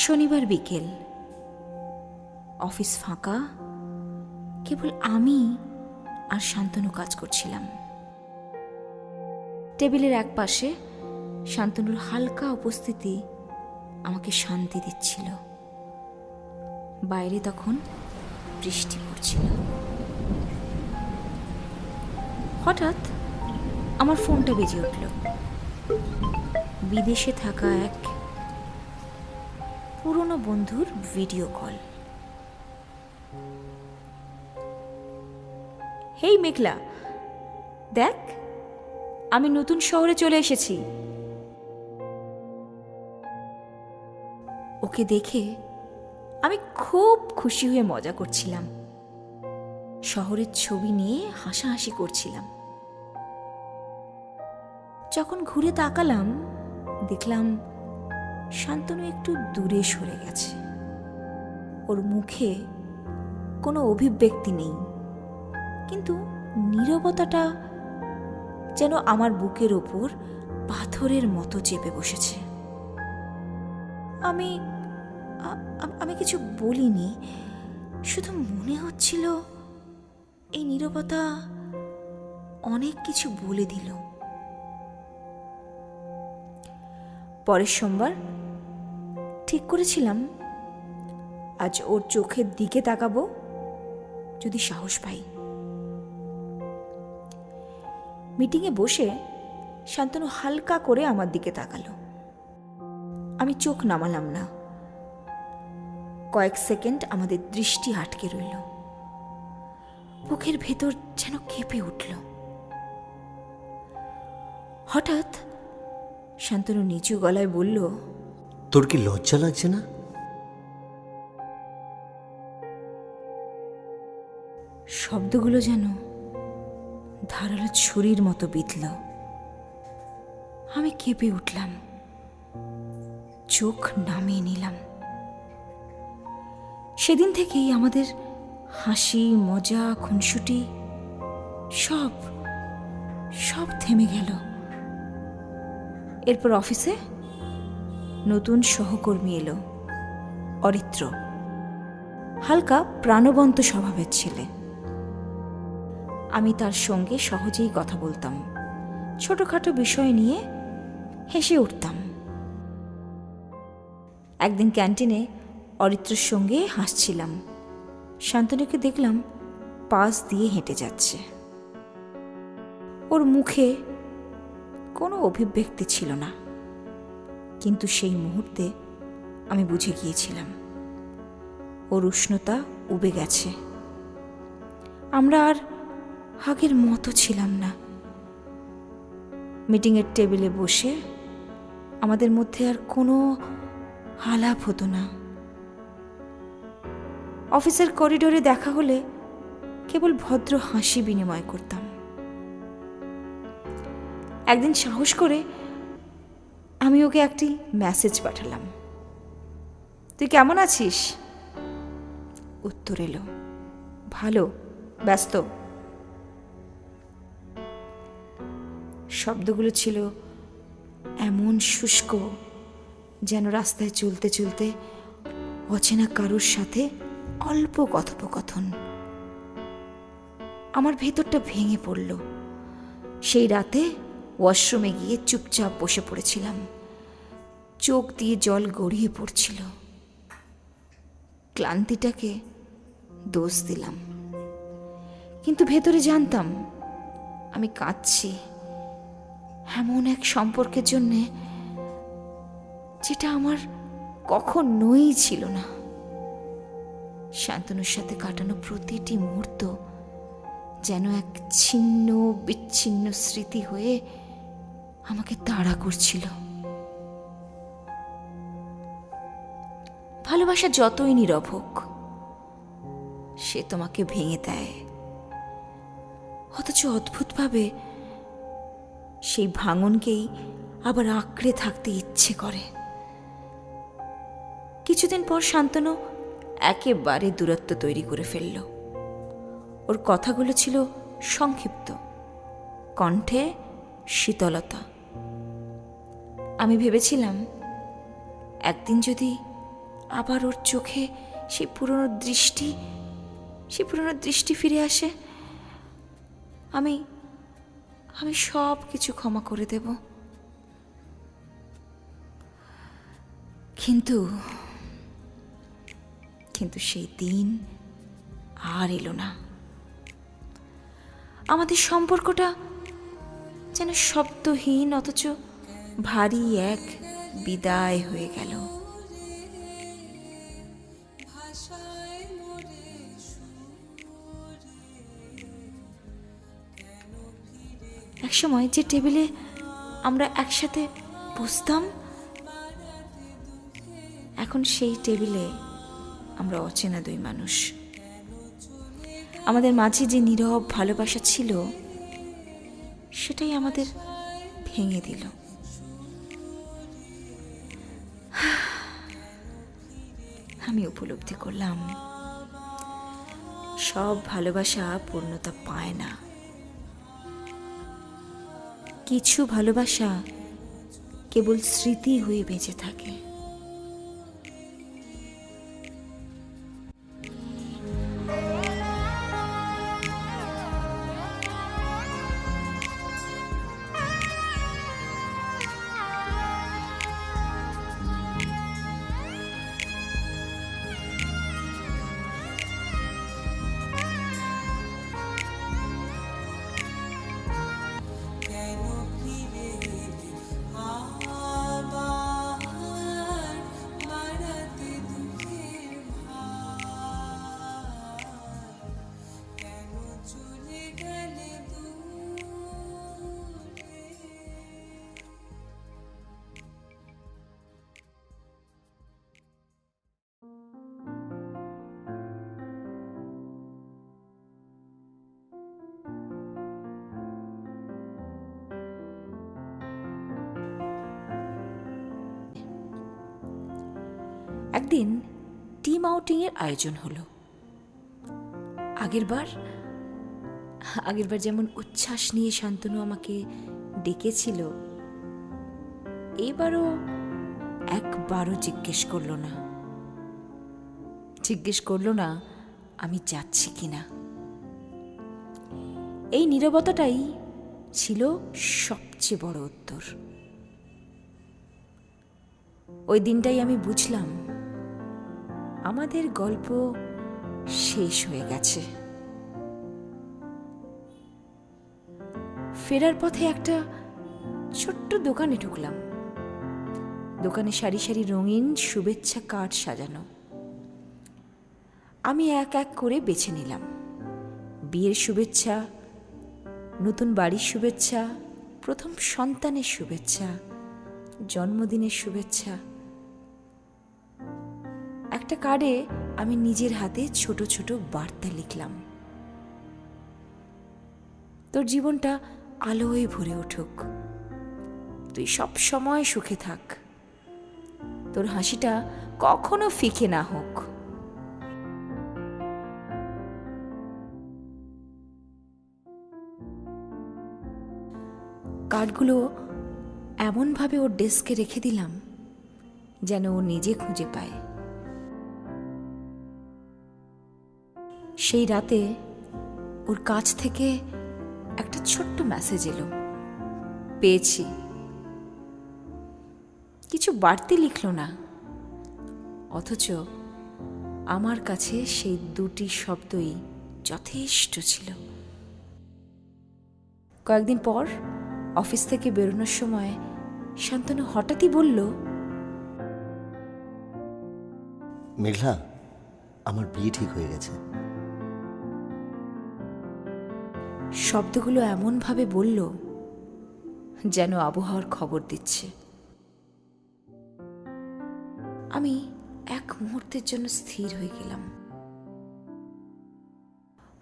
শনিবার বিকেল, অফিস ফাঁকা, কেবল আমি আর শান্তনু কাজ করছিলাম। টেবিলের এক পাশে শান্তনুর হালকা উপস্থিতি আমাকে শান্তি দিচ্ছিল। বাইরে তখন বৃষ্টি পড়ছিল। হঠাৎ আমার ফোনটা বেজে উঠল। বিদেশে থাকা এক পুরনো বন্ধুর ভিডিও কল। হেই মেঘলা, দেখ আমি নতুন শহরে চলে এসেছি। ওকে দেখে আমি খুব খুশি হয়ে মজা করছিলাম। শহরের ছবি নিয়ে হাসাহাসি করছিলাম। যখন ঘুরে তাকালাম, দেখলাম শান্তনু একটু দূরে সরে গেছে। ওর মুখে কোনো অভিব্যক্তি নেই, কিন্তু নীরবতাটা যেন আমার বুকের ওপর পাথরের মতো চেপে বসেছে। আমি আমি কিছু বলিনি, শুধু মনে হচ্ছিল এই নীরবতা অনেক কিছু বলে দিল। পরের সোমবার ঠিক করেছিলাম আজ ওর চোখের দিকে তাকাবো, যদি সাহস পাই। মিটিংয়ে বসে শান্তনু হালকা করে আমার দিকে তাকালো। আমি চোখ নামালাম না। কয়েক সেকেন্ড আমাদের দৃষ্টি আটকে রইল। বুকের ভেতর যেন কেঁপে উঠল। হঠাৎ শান্তনু নিচু গলায় বলল, তোর কি লজ্জা লাগছে না? শব্দগুলো যেন ধারালো ছুরির মতো বিঁধল। আমি কেঁপে উঠলাম, চোখ নামিয়ে নিলাম। সেদিন থেকেই আমাদের হাসি, মজা, খুনসুটি সব সব থেমে গেল। এরপর অফিসে নতুন সহকর্মী এলো, অরিত্র। হালকা প্রাণবন্ত স্বভাবের ছেলে। আমি তার সঙ্গে সহজেই কথা বলতাম, ছোটখাটো বিষয় নিয়ে হেসে উঠতাম। একদিন ক্যান্টিনে অরিত্রের সঙ্গে হাসছিলাম। শান্তনুকে দেখলাম পাশ দিয়ে হেঁটে যাচ্ছে। ওর মুখে কোনো অভিব্যক্তি ছিল না, কিন্তু সেই মুহূর্তে আমি বুঝে গিয়েছিলাম ওর উষ্ণতা উবে গেছে। আমরা আর আগের মতো ছিলাম না। মিটিংয়ের টেবিলে বসে আমাদের মধ্যে আর কোনো আলাপ হতো না। অফিসের করিডোরে দেখা হলে কেবল ভদ্র হাসি বিনিময় করতাম। একদিন সাহস করে আমি ওকে একটি মেসেজ পাঠালাম, তুই কেমন আছিস? উত্তর এলো, ভালো, ব্যস্ত। শব্দগুলো ছিল এমন শুষ্ক, যেন রাস্তায় চলতে চলতে অচেনা কারোর সাথে অল্প কথোপকথন। আমার ভেতরটা ভেঙে পড়ল। সেই রাতে ওয়াশরুমে গিয়ে চুপচাপ বসে পড়েছিলাম। চোখ দিয়ে জল গড়িয়ে পড়ছিল। ক্লান্তিটাকে দোষ দিলাম, কিন্তু ভেতরে জানতাম আমি কাঁদছি এমন এক সম্পর্কের জন্যে যেটা আমার কখনোই ছিল না। শান্তনুর সাথে কাটানো প্রতিটি মুহূর্ত যেন এক ছিন্ন বিচ্ছিন্ন স্মৃতি হয়ে আমাকে তাড়া করছিল। ভালোবাসা যতই নীরব হোক, সে তোমাকে ভেঙে দেয়, অথচ অদ্ভুতভাবে সেই ভাঙনকেই আবার আঁকড়ে থাকতে ইচ্ছে করে। কিছুদিন পর শান্তনু একেবারে দূরত্ব তৈরি করে ফেলল। ওর কথাগুলো ছিল সংক্ষিপ্ত, কণ্ঠে শীতলতা। আমি ভেবেছিলাম একদিন যদি আবার ওর চোখে সেই পুরনো দৃষ্টি ফিরে আসে, আমি আমি সব কিছু ক্ষমা করে দেব। কিন্তু কিন্তু সেই দিন আর এলো না। আমাদের সম্পর্কটা যেন শব্দহীন অথচ ভারী এক বিদায় হয়ে গেল। একসময় যে টেবিলে আমরা একসাথে বসতাম, এখন সেই টেবিলে আমরা অচেনা দুই মানুষ। আমাদের মাঝে যে নীরব ভালোবাসা ছিল, সেটাই আমাদের ভেঙে দিল। আমি উপলব্ধি করলাম, সব ভালোবাসা পূর্ণতা পায় না। কিছু ভালোবাসা কেবল স্মৃতি হয়ে বেঁচে থাকে। একদিন টিম আউটিং এর আয়োজন হলো। আগেরবার যেমন উচ্ছ্বাস নিয়ে শান্তনু আমাকে ডেকেছিল, এবারও একবারও জিজ্ঞেস করলো না আমি যাচ্ছি কিনা। এই নীরবতাটাই ছিল সবচেয়ে বড় উত্তর। ওই দিনটাই আমি বুঝলাম, আমাদের গল্প শেষ হয়ে গেছে। ফেরার পথে একটা ছোট্ট দোকানে ঢুকলাম। দোকানে সারি সারি রঙিন শুভেচ্ছা কার্ড সাজানো। আমি এক এক করে বেছে নিলাম। বিয়ের শুভেচ্ছা, নতুন বাড়ির শুভেচ্ছা, প্রথম সন্তানের শুভেচ্ছা, জন্মদিনের শুভেচ্ছা। একটা কার্ডে আমি নিজের হাতে ছোট ছোট বার্তা লিখলাম, তোর জীবনটা আলোয় ভরে উঠুক, তুই সব সময় সুখে থাক, তোর হাসিটা কখনো ফিকে না হোক। কার্ডগুলো এমনভাবে ওর ডেস্কে রেখে দিলাম যেন ও নিজে খুঁজে পায়। সেই রাতে ওর কাছ থেকে একটা ছোট্ট মেসেজ এলো, পেয়েছি। কিছু বাড়তি লিখলো না, অথচ আমার কাছে সেই দুটি শব্দই যথেষ্ট ছিল। কয়েকদিন পর অফিস থেকে বেরোনোর সময় শান্তনু হঠাৎই বলল, মেঘলা, আমার বিয়ে ঠিক হয়ে গেছে। শব্দগুলো এমনভাবে বলল যেন আবহাওয়ার খবর দিচ্ছে। আমি এক মুহূর্তের জন্য স্থির হয়ে গেলাম।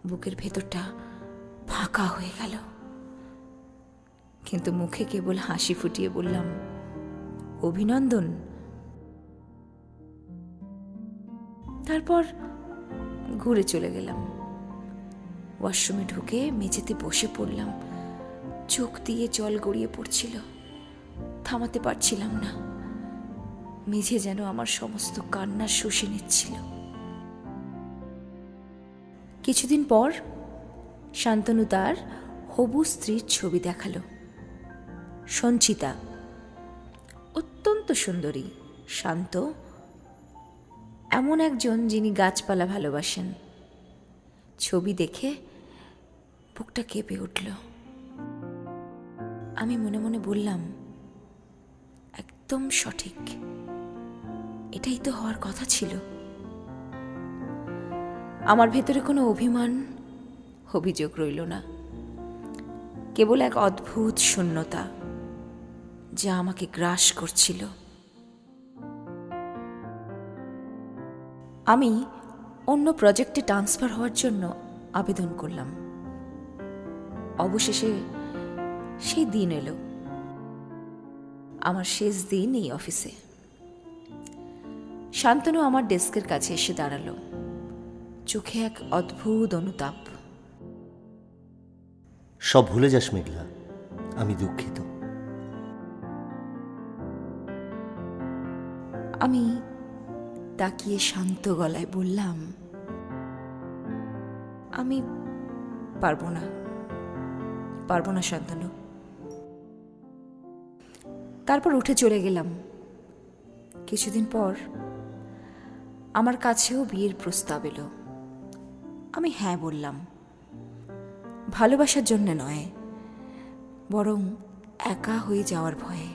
বুকের ভেতরটা ফাঁকা হয়ে গেল, কিন্তু মুখে কেবল হাসি ফুটিয়ে বললাম, অভিনন্দন। তারপর ঘুরে চলে গেলাম। ওয়াশরুমে ঢুকে মেঝেতে বসে পড়লাম। চোখ দিয়ে জল গড়িয়ে পড়ছিল, থামাতে পারছিলাম না। মেঝে যেন আমার সমস্ত কান্না শুষে নিচ্ছিল। কিছুদিন পর শান্তনু তার হবু স্ত্রীর ছবি দেখালো। সঞ্চিতা অত্যন্ত সুন্দরী, শান্ত, এমন একজন যিনি গাছপালা ভালোবাসেন। ছবি দেখে বুকটা কেঁপে উঠল। আমি মনে মনে বললাম, একদম সঠিক, এটাই তো হওয়ার কথা ছিল। আমার ভেতরে কোনো অভিমান, অভিযোগ রইল না, কেবল এক অদ্ভুত শূন্যতা যা আমাকে গ্রাস করছিল। আমি অন্য প্রজেক্টে ট্রান্সফার হওয়ার জন্য আবেদন করলাম। অবশেষে সেই দিন এলো, আমার শেষ দিন এই অফিসে। শান্তনু আমার ডেস্কের কাছে এসে দাঁড়ালো, চোখে এক অদ্ভুত অনুতাপ। সব ভুলে যাস মেঘলা, আমি দুঃখিত। আমি তাকিয়ে শান্ত গলায় বললাম, আমি পারবো না শান্তনু। তারপর উঠে চলে গেলাম। কিছুদিন পর আমার কাছেও বিয়ের প্রস্তাব এলো। আমি হ্যাঁ বললাম, ভালোবাসার জন্য নয়, বরং একা হয়ে যাওয়ার ভয়ে।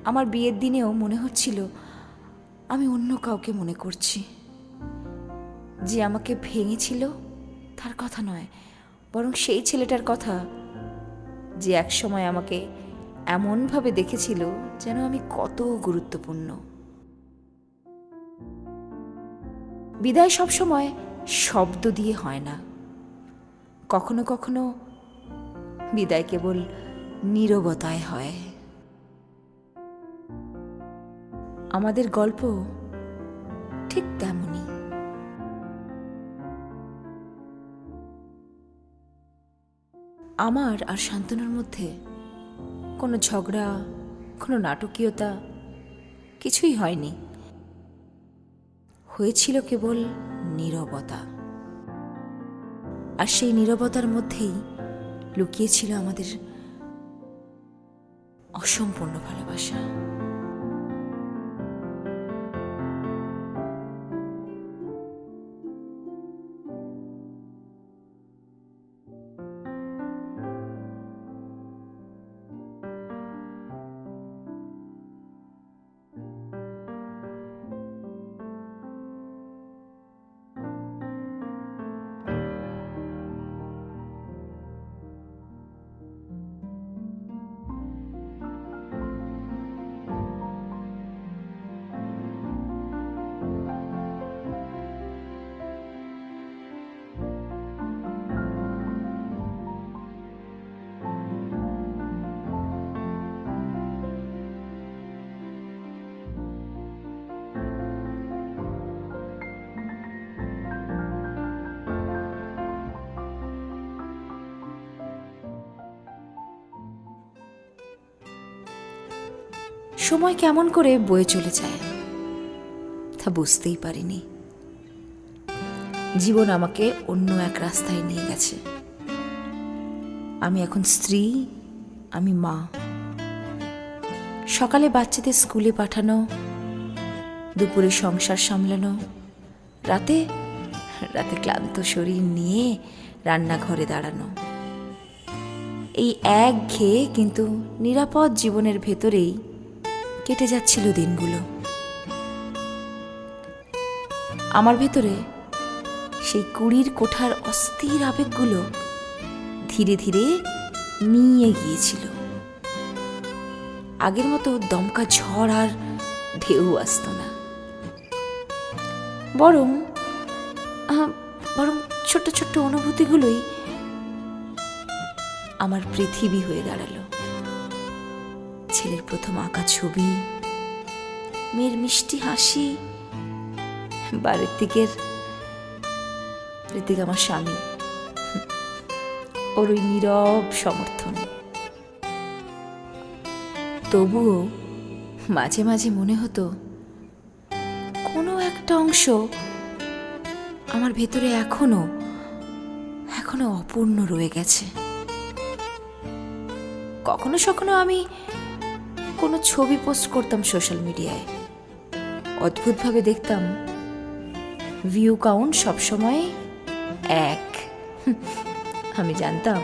আমার বিয়ের দিনেও মনে হচ্ছিল আমি অন্য কাউকে মনে করছি। যে আমাকে ভেঙেছিল তার কথা নয়, বরং সেই ছেলেটার কথা যে একসময় আমাকে এমনভাবে দেখেছিল যেন আমি কত গুরুত্বপূর্ণ। বিদায় সবসময় শব্দ দিয়ে হয় না, কখনো কখনো বিদায় কেবল নীরবতায় হয়। আমাদের গল্প ঠিক তেমনই। আমার আর শান্তনুর মধ্যে কোনো ঝগড়া, কোনো নাটকীয়তা কিছুই হয়নি। হয়েছিল কেবল নীরবতা। আর সেই নীরবতার মধ্যেই লুকিয়েছিল আমাদের অসম্পূর্ণ ভালোবাসা। সময় কেমন করে বয়ে চলে যায় তা বুঝতেই পারিনি। জীবন আমাকে অন্য এক রাস্তায় নিয়ে গেছে। আমি এখন স্ত্রী, আমি মা। সকালে বাচ্চাদের স্কুলে পাঠানো, দুপুরে সংসার সামলানো, রাতে ক্লান্ত শরীর নিয়ে রান্নাঘরে দাঁড়ানো। এই একঘেয়ে কিন্তু নিরাপদ জীবনের ভেতরেই কেটে যাচ্ছিল দিনগুলো। আমার ভেতরে সেই 20 কোঠার অস্থির আবেগগুলো ধীরে ধীরে মিয়ে গিয়েছিল। আগের মতো দমকা ঝড় আর ঢেউ আসতো না, বরং ছোট্ট ছোট্ট অনুভূতিগুলোই আমার পৃথিবী হয়ে দাঁড়ালো। ছেলের প্রথম আঁকা ছবি, মেয়ের মিষ্টি হাসি, বা ঋত্বিক আমার স্বামী, ওর ওই নীরব সমর্থন। তবুও মাঝে মাঝে মনে হতো কোনো একটা অংশ আমার ভেতরে এখনো অপূর্ণ রয়ে গেছে। কখনো সখনো আমি কোনো ছবি পোস্ট করতাম সোশ্যাল মিডিয়ায়, অদ্ভুতভাবে দেখতাম ভিউ কাউন্ট সবসময় 1। আমি জানতাম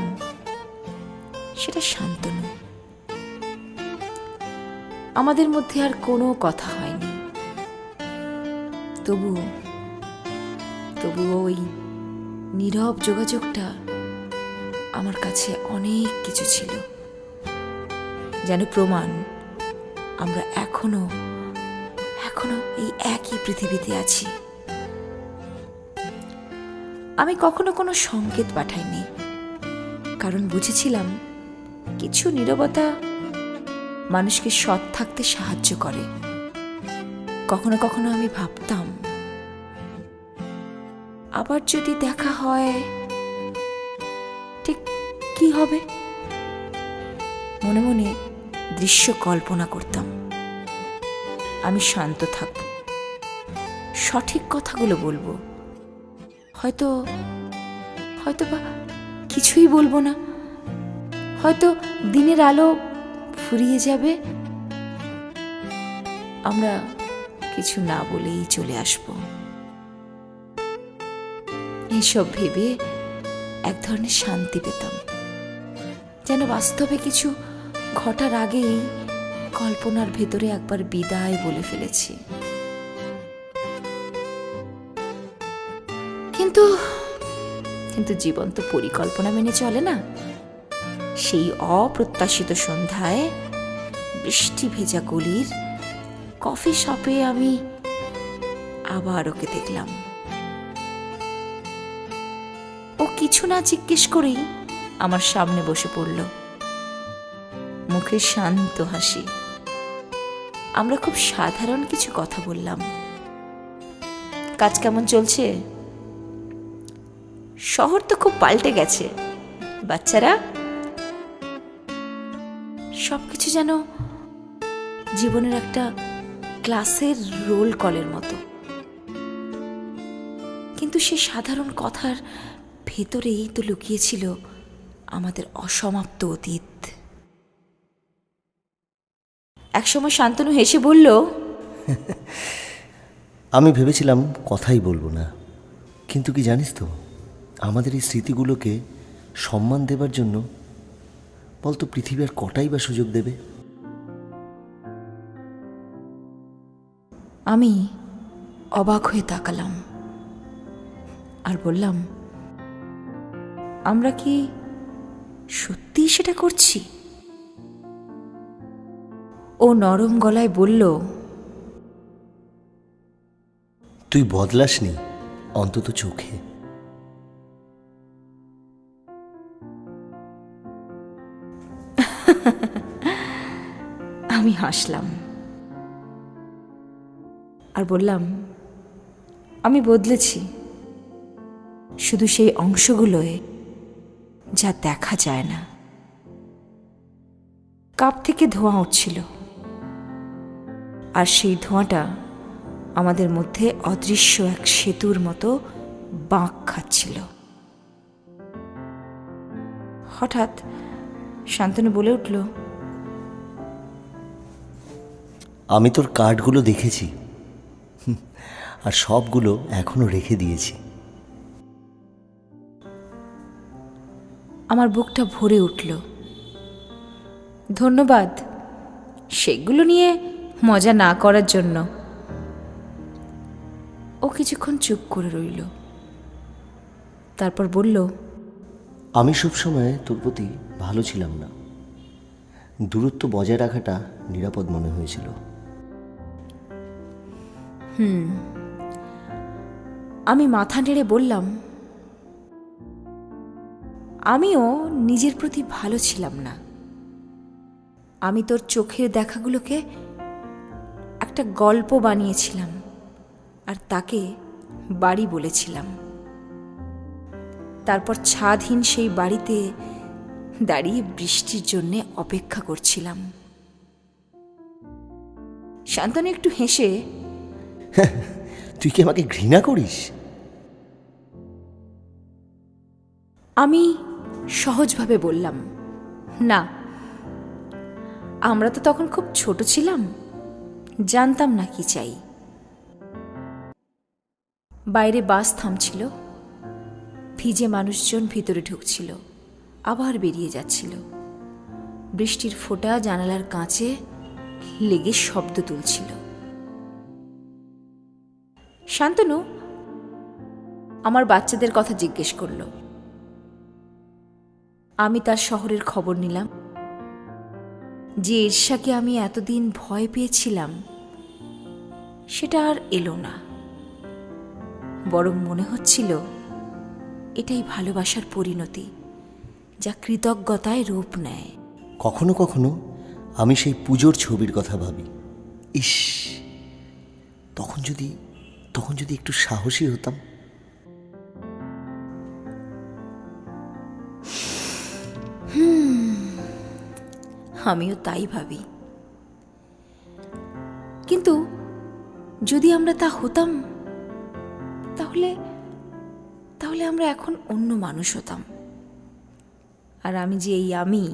সেটা শান্তনু। আমাদের মধ্যে আর কোনো কথা হয়নি, তবুও ওই নীরব যোগাযোগটা আমার কাছে অনেক কিছু ছিল, যেন প্রমাণ আমরা এখনো এই একই পৃথিবীতে আছি। আমি কখনো কোনো সংকেত পাঠাইনি, কারণ বুঝেছিলাম কিছু নীরবতা মানুষকে সৎ থাকতে সাহায্য করে। কখনো কখনো আমি ভাবতাম, আবার যদি দেখা হয় ঠিক কি হবে। মনে মনে দৃশ্য কল্পনা করতাম। আমি শান্ত থাকব, সঠিক কথাগুলো বলবো, হয়তো বা কিছুই বলবো না, হয়তো দিনের আলো ফুরিয়ে যাবে, আমরা কিছু না বলেই চলে আসব। এসব ভেবে এক ধরনের শান্তি পেতাম, যেন বাস্তবে কিছু ঘটার আগেই কল্পনার ভেতরে একবার বিদায় বলে ফেলেছি। কিন্তু জীবন তো পরিকল্পনা মেনে চলে না। সেই অপ্রত্যাশিত সন্ধ্যায় বৃষ্টি ভেজা গলির কফি শপে আমি আবার ওকে দেখলাম। ও কিছু না জিজ্ঞেস করেই আমার সামনে বসে পড়ল, মুখে শান্ত হাসি। আমরা খুব সাধারণ কিছু কথা বললাম। কাজ কেমন চলছে? শহর তো খুব পাল্টে গেছে, বাচ্চারা। সবকিছু যেন জীবনের একটা ক্লাসের রোল কলের মতো, কিন্তু সে সাধারণ কথার ভেতরেই তো লুকিয়েছিল আমাদের অসমাপ্ত অতীত। একসময় শান্তনু হেসে বলল, আমি ভেবেছিলাম কথাই বলবো না, কিন্তু কি জানিস তো, আমাদের এই স্মৃতিগুলোকে সম্মান দেবার জন্য বলতো পৃথিবী আর কটাই বা সুযোগ দেবে। আমি অবাক হয়ে তাকালাম আর বললাম, আমরা কি সত্যি সেটা করছি? ও নরম গলায় বলল, তুই বদলাসনি, অন্তত চোখে। আমি হাসলাম আর বললাম, আমি বদলেছি, শুধু সেই অংশগুলোয় যা দেখা যায় না। কাপ থেকে ধোঁয়া উঠছিল, আর সেই ধোঁয়াটা আমাদের মধ্যে অদৃশ্য এক সেতুর মতো বাঁক খাচ্ছিল। হঠাৎ শান্তনু বলে উঠল, আমি তোর কার্ডগুলো দেখেছি, আর সবগুলো এখনো রেখে দিয়েছি। আমার বুকটা ভরে উঠল। ধন্যবাদ সেগুলো নিয়ে মজা না করার জন্য। ও কিছুক্ষণ চুপ করে রইল, তারপর বলল, আমি সবসময় তোর প্রতি ভালো ছিলাম না, দূরত্ব বজায় রাখাটা নিরাপদ মনে হয়েছিল। আমি মাথা নেড়ে বললাম, আমিও নিজের প্রতি ভালো ছিলাম না। আমি তোর চোখের দেখাগুলোকে একটা গল্প বানিয়েছিলাম, আর তাকে বাড়ি বলেছিলাম। তারপর ছাদহীন সেই বাড়িতে দাঁড়িয়ে বৃষ্টির জন্যে অপেক্ষা করছিলাম। শান্তনু একটু হেসে, তুই কি আমাকে ঘৃণা করিস? আমি সহজভাবে বললাম, না, আমরা তো তখন খুব ছোট ছিলাম, জানতাম না কি চাই। বাইরে বাস থামছিল, ভিজে মানুষজন ভিতরে ঢুকছিল, আবার বেরিয়ে যাচ্ছিল। বৃষ্টির ফোঁটা জানালার কাঁচে লেগে শব্দ তুলছিল। শান্তনু আমার বাচ্চাদের কথা জিজ্ঞেস করল। আমি তার শহরের খবর নিলাম। যে ঈর্ষাকে আমি এতদিন ভয় পেয়েছিলাম সেটা আর এলো না, বরং মনে হচ্ছিল এটাই ভালোবাসার পরিণতি, যা কৃতজ্ঞতায় রূপ নেয়। কখনো কখনো আমি সেই পুজোর ছবির কথা ভাবি। ইস, তখন যদি একটু সাহসী হতাম। আমিও তাই ভাবি, কিন্তু যদি আমরা তা হতাম তাহলে তাহলে আমরা এখন অন্য মানুষ হতাম। আর আমি যে এই আমি,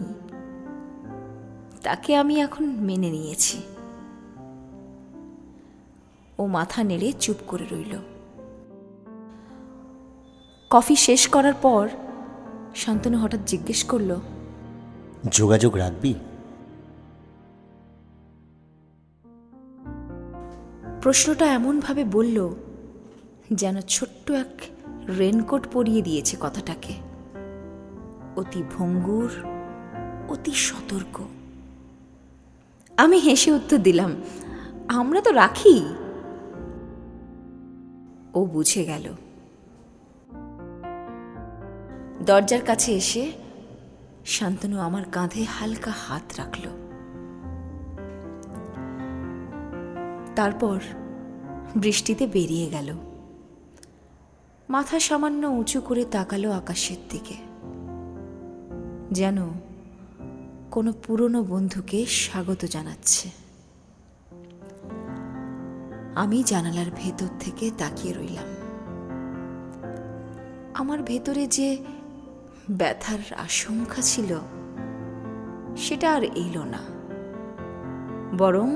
তাকে আমি এখন মেনে নিয়েছি। ও মাথা নেড়ে চুপ করে রইল। কফি শেষ করার পর শান্তনু হঠাৎ জিজ্ঞেস করল, যোগাযোগ রাখবি? প্রশ্নটা এমনভাবে বলল যেন ছোট্ট এক রেনকোট পরিয়ে দিয়েছে কথাটাকে। অতি ভঙ্গুর, অতি সতর্ক। আমি হেসে উত্তর দিলাম, আমরা তো রাখি। ও বুঝে গেল। দরজার কাছে এসে শান্তনু আমার কাঁধে হালকা হাত রাখল। তারপর বৃষ্টিতে বেরিয়ে গেল। মাথা সামান্য উঁচু করে তাকালো আকাশের দিকে, যেন কোনো পুরনো বন্ধুকে স্বাগত জানাচ্ছে। আমি জানালার ভেতর থেকে তাকিয়ে রইলাম। আমার ভেতরে যে ব্যথার আশঙ্কা ছিল সেটা আর এলো না, বরং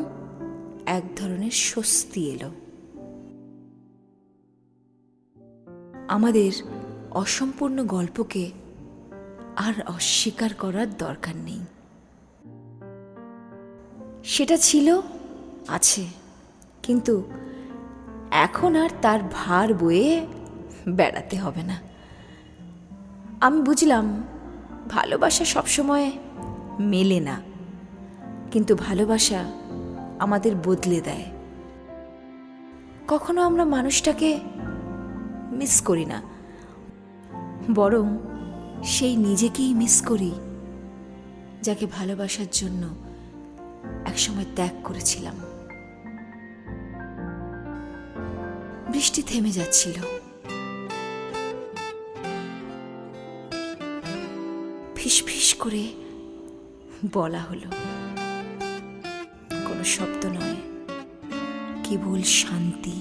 এক ধরনের স্বস্তি এলো। আমাদের অসম্পূর্ণ গল্পকে আর অস্বীকার করার দরকার নেই। সেটা ছিল, আছে, কিন্তু এখন আর তার ভার বয়ে বেড়াতে হবে না। আমি বুঝলাম ভালোবাসা সবসময় মেলে না, কিন্তু ভালোবাসা আমাদের বদলে দেয়। কখনো আমরা মানুষটাকে মিস করি না, বরং সেই নিজেকেই মিস করি যাকে ভালোবাসার জন্য একসময় ত্যাগ করেছিলাম। বৃষ্টি থেমে যাচ্ছিল। ফিসফিস করে বলা হলো, কোনো শব্দ নয়, কেবল শান্তি।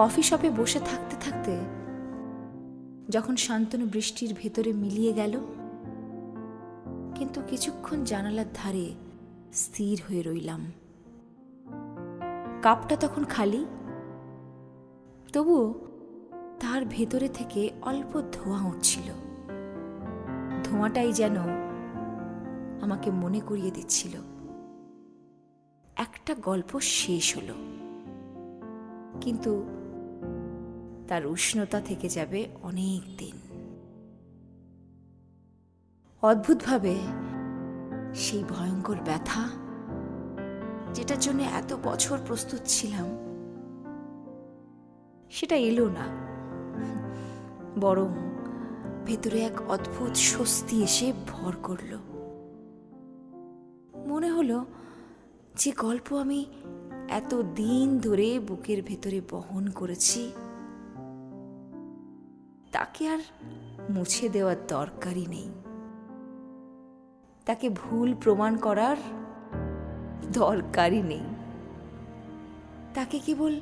কফি শপে বসে থাকতে থাকতে যখন শান্তনু বৃষ্টির ভেতরে মিলিয়ে গেল, কিন্তু কিছুক্ষণ জানালার ধারে স্থির হয়ে রইলাম। কাপটা তখন খালি, তবুও তার ভেতরে থেকে অল্প ধোঁয়া উঠছিল। ধোঁয়াটাই যেন আমাকে মনে করিয়ে দিচ্ছিল একটা গল্প শেষ হলো, কিন্তু তার উষ্ণতা থেকে যাবে অনেক দিন। অদ্ভুতভাবে সেই ভয়ঙ্কর ব্যথা, যেটার জন্য এত বছর প্রস্তুত ছিলাম, সেটা এলো না, বরং ভেতরে এক অদ্ভুত স্বস্তি এসে ভর করল। মনে হলো যে গল্প আমি এত দিন ধরে বুকের ভেতরে বহন করেছি, তাকে আর মুছে দেওয়ার দরকারই নেই, তাকে ভুল প্রমাণ করার দরকারই নেই, তাকে কেবল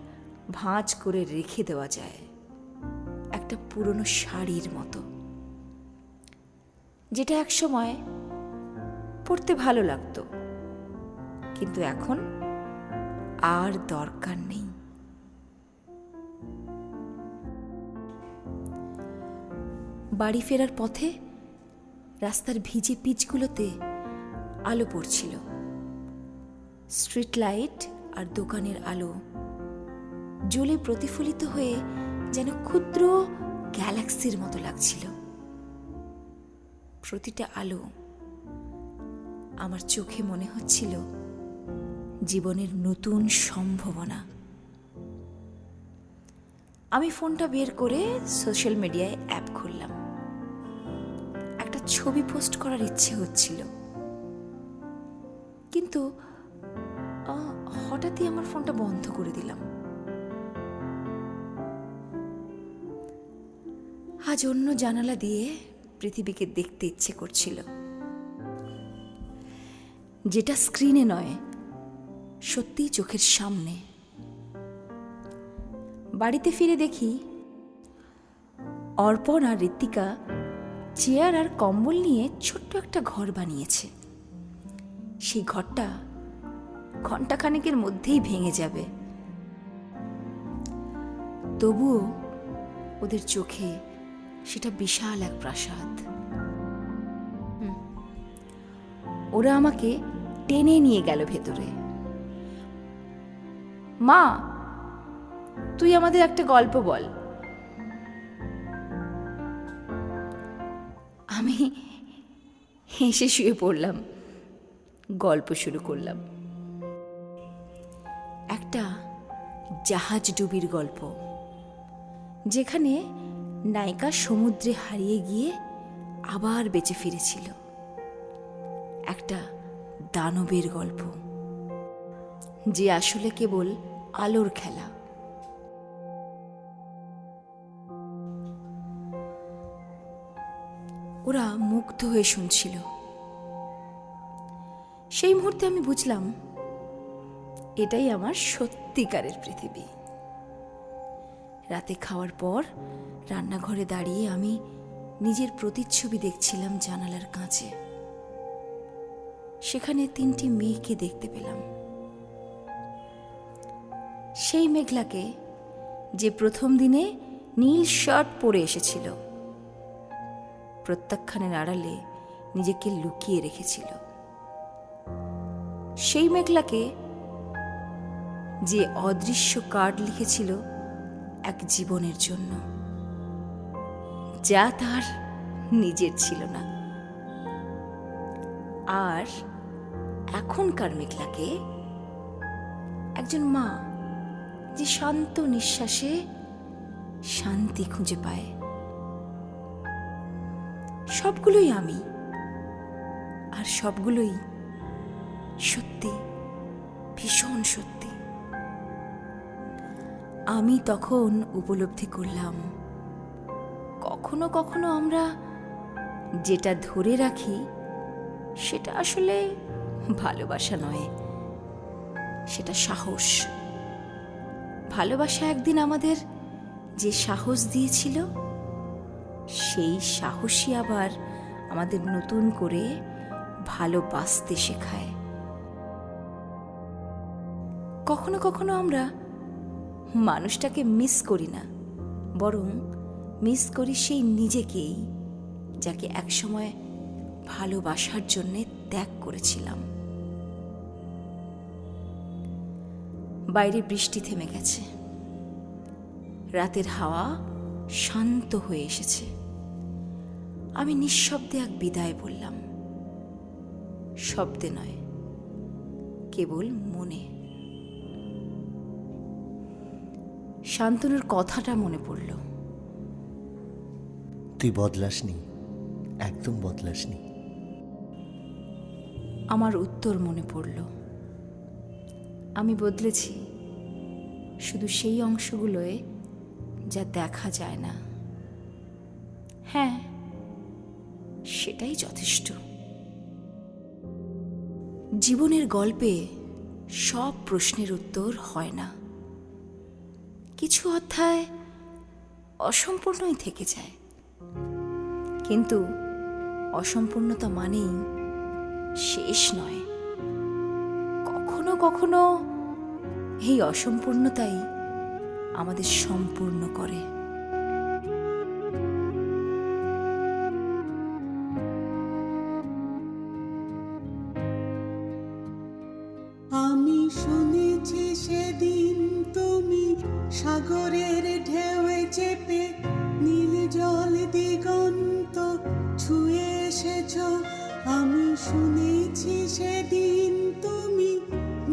ভাঁজ করে রেখে দেওয়া যায় একটা পুরনো শাড়ির মতো, যেটা একসময় পরতে ভালো লাগতো, কিন্তু এখন আর দরকার নেই। বাড়ি ফেরার পথে রাস্তার ভিজে পিচগুলোতে আলো পড়ছিল। স্ট্রিট লাইট আর দোকানের আলো জ্বলে প্রতিফলিত হয়ে যেন ক্ষুদ্র গ্যালাক্সির মতো লাগছিল। প্রতিটা আলো আমার চোখে মনে হচ্ছিল জীবনের নতুন সম্ভাবনা। আমি ফোনটা বের করে সোশ্যাল মিডিয়ায় অ্যাপ খুললাম। একটা ছবি পোস্ট করার ইচ্ছে হচ্ছিল, কিন্তু হঠাৎই আমার ফোনটা বন্ধ করে দিলাম। আজ অন্য জানালা দিয়ে পৃথিবীকে দেখতে ইচ্ছে করছিল, যেটা স্ক্রিনে নয়, সত্যি চোখের সামনে। বাড়িতে ফিরে দেখি অর্পণ আর ঋত্বিকা চেয়ার আর কম্বল নিয়ে ছোট্ট একটা ঘর বানিয়েছে। সেই ঘরটা ঘণ্টাখানেকের মধ্যেই ভেঙে যাবে, তবুও ওদের চোখে সেটা বিশাল এক প্রাসাদ। ওরা আমাকে টেনে নিয়ে গেল ভেতরে। মা, তুই আমাদের একটা গল্প বল। আমি হেসে শুয়ে পড়লাম, গল্প শুরু করলাম। একটা জাহাজ ডুবির গল্প, যেখানে নায়িকা সমুদ্রে হারিয়ে গিয়ে আবার বেঁচে ফিরেছিল। একটা দানবের গল্প, যে আসলে কেবল আলোর খেলা। ওরা মুগ্ধ হয়ে শুনছিল। সেই মুহূর্তে আমি বুঝলাম, এটাই আমার সত্যিকারের পৃথিবী। রাতে খাওয়ার পর রান্নাঘরে দাঁড়িয়ে আমি নিজের প্রতিচ্ছবি দেখছিলাম জানালার কাঁচে। সেখানে 3টি মেয়েকে দেখতে পেলাম। সেই মেঘলাকে, যে প্রথম দিনে নীল শার্ট পরে এসেছিল, প্রত্যাখ্যানের আড়ালে নিজেকে লুকিয়ে রেখেছিল। সেই মেঘলাকে, যে অদৃশ্য কার্ড লিখেছিল এক জীবনের জন্য, যা তার নিজের ছিল না। আর এখনকার মেঘলাকে, একজন মা, যে শান্ত নিঃশ্বাসে শান্তি খুঁজে পায়। সবগুলোই আমি, আর সবগুলোই সত্যি, ভীষণ সত্যি। আমি তখন উপলব্ধি করলাম, কখনো কখনো আমরা যেটা ধরে রাখি সেটা আসলে ভালোবাসা নয়, সেটা সাহস, ভালোবাসা একদিন আমাদের যে সাহস দিয়েছিল, সেই সাহসই আবার আমাদের নতুন করে ভালোবাসতে শেখায়। কখনো কখনো আমরা মানুষটাকে মিস করি না, বরং মিস করি সেই নিজেকেই, যাকে একসময় ভালোবাসার জন্যে ত্যাগ করেছিলাম। বাইরে বৃষ্টি থেমে গেছে, রাতের হাওয়া শান্ত হয়ে এসেছে। আমি নিঃশব্দে এক বিদায় বললাম, শব্দে নয়, কেবল মনে। শান্তনুর কথাটা মনে পড়ল। তুই বদলাসনি, একদম বদলাসনি। আমার উত্তর মনে পড়ল। আমি বদলেছি, শুধু সেই অংশগুলোয় যা দেখা যায় না। হ্যাঁ, সেটাই যথেষ্ট। জীবনের গল্পে সব প্রশ্নের উত্তর হয় না, কিছু অধ্যায় অসম্পূর্ণই থেকে যায়। কিন্তু অসম্পূর্ণতা মানেই শেষ নয়। কখনো কখনো এই অসম্পূর্ণতাই আমাদের সম্পূর্ণ করে। আমি শুনেছি সেদিন তুমি সাগরের ঢেউয়ে চেপে নীল জল দিগন্ত ছুঁয়ে এসেছ। আমি শুনেছি সেদিন তুমি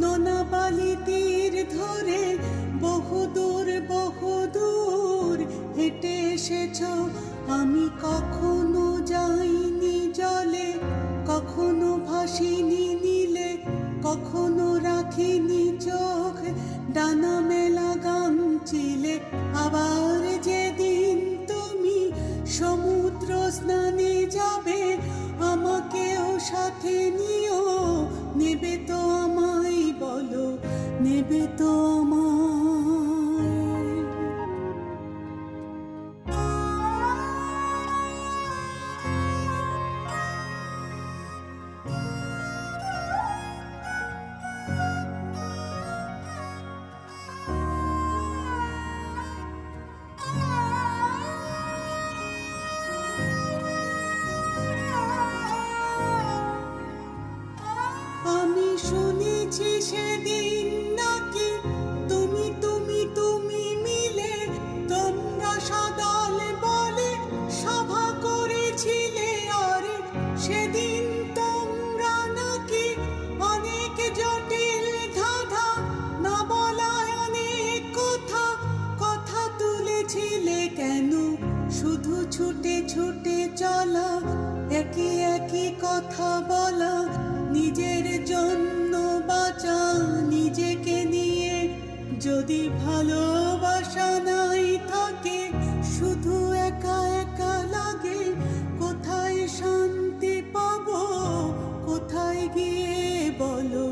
নোনাবালি তীর ধরে বহুদূর বহুদূর হেঁটে এসেছ। আমি কখনো যাইনি জলে, কখনো ভাসিনি নীলে, কখনো রাখিনি চোখ ডানা মেলা গামচিলে। আবার যেদিন তুমি সমুদ্র স্নানে যাবে, আমাকেও সাথে নিও। নেবে তো আমায়, বলো নেবে তো আমায়? আমি শুনেছি সেদিন নাকি তুমি তুমি তুমি মিলে তোমরা সাদাল বলে সভা করেছিলে। আর সেদিন তোমরা নাকি অনেক জটিল ধাঁধা না বলায় অনেক কথা কথা তুলেছিলে। কেন শুধু ছুটে ছুটে চলা, একই একই কথা বলা, নিজের জন্য বাঁচা, নিজেকে নিয়ে যদি ভালোবাসা নাই থাকে, শুধু একা একা লাগে। কোথায় শান্তি পাবো, কোথায় গিয়ে বলো,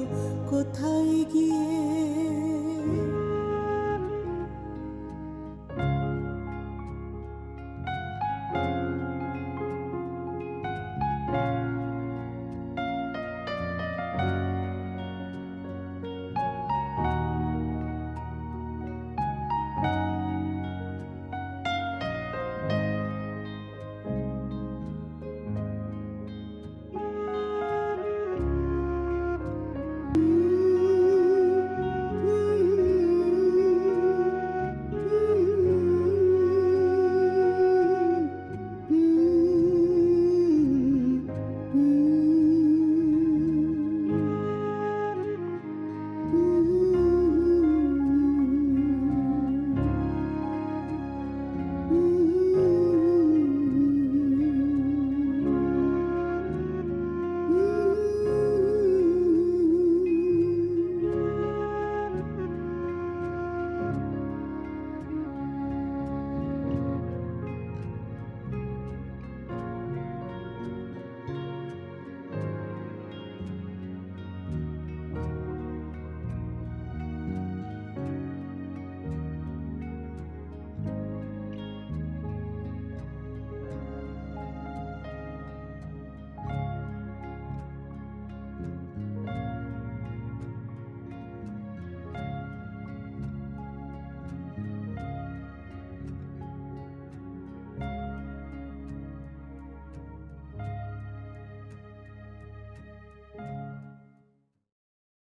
কোথায় গিয়ে?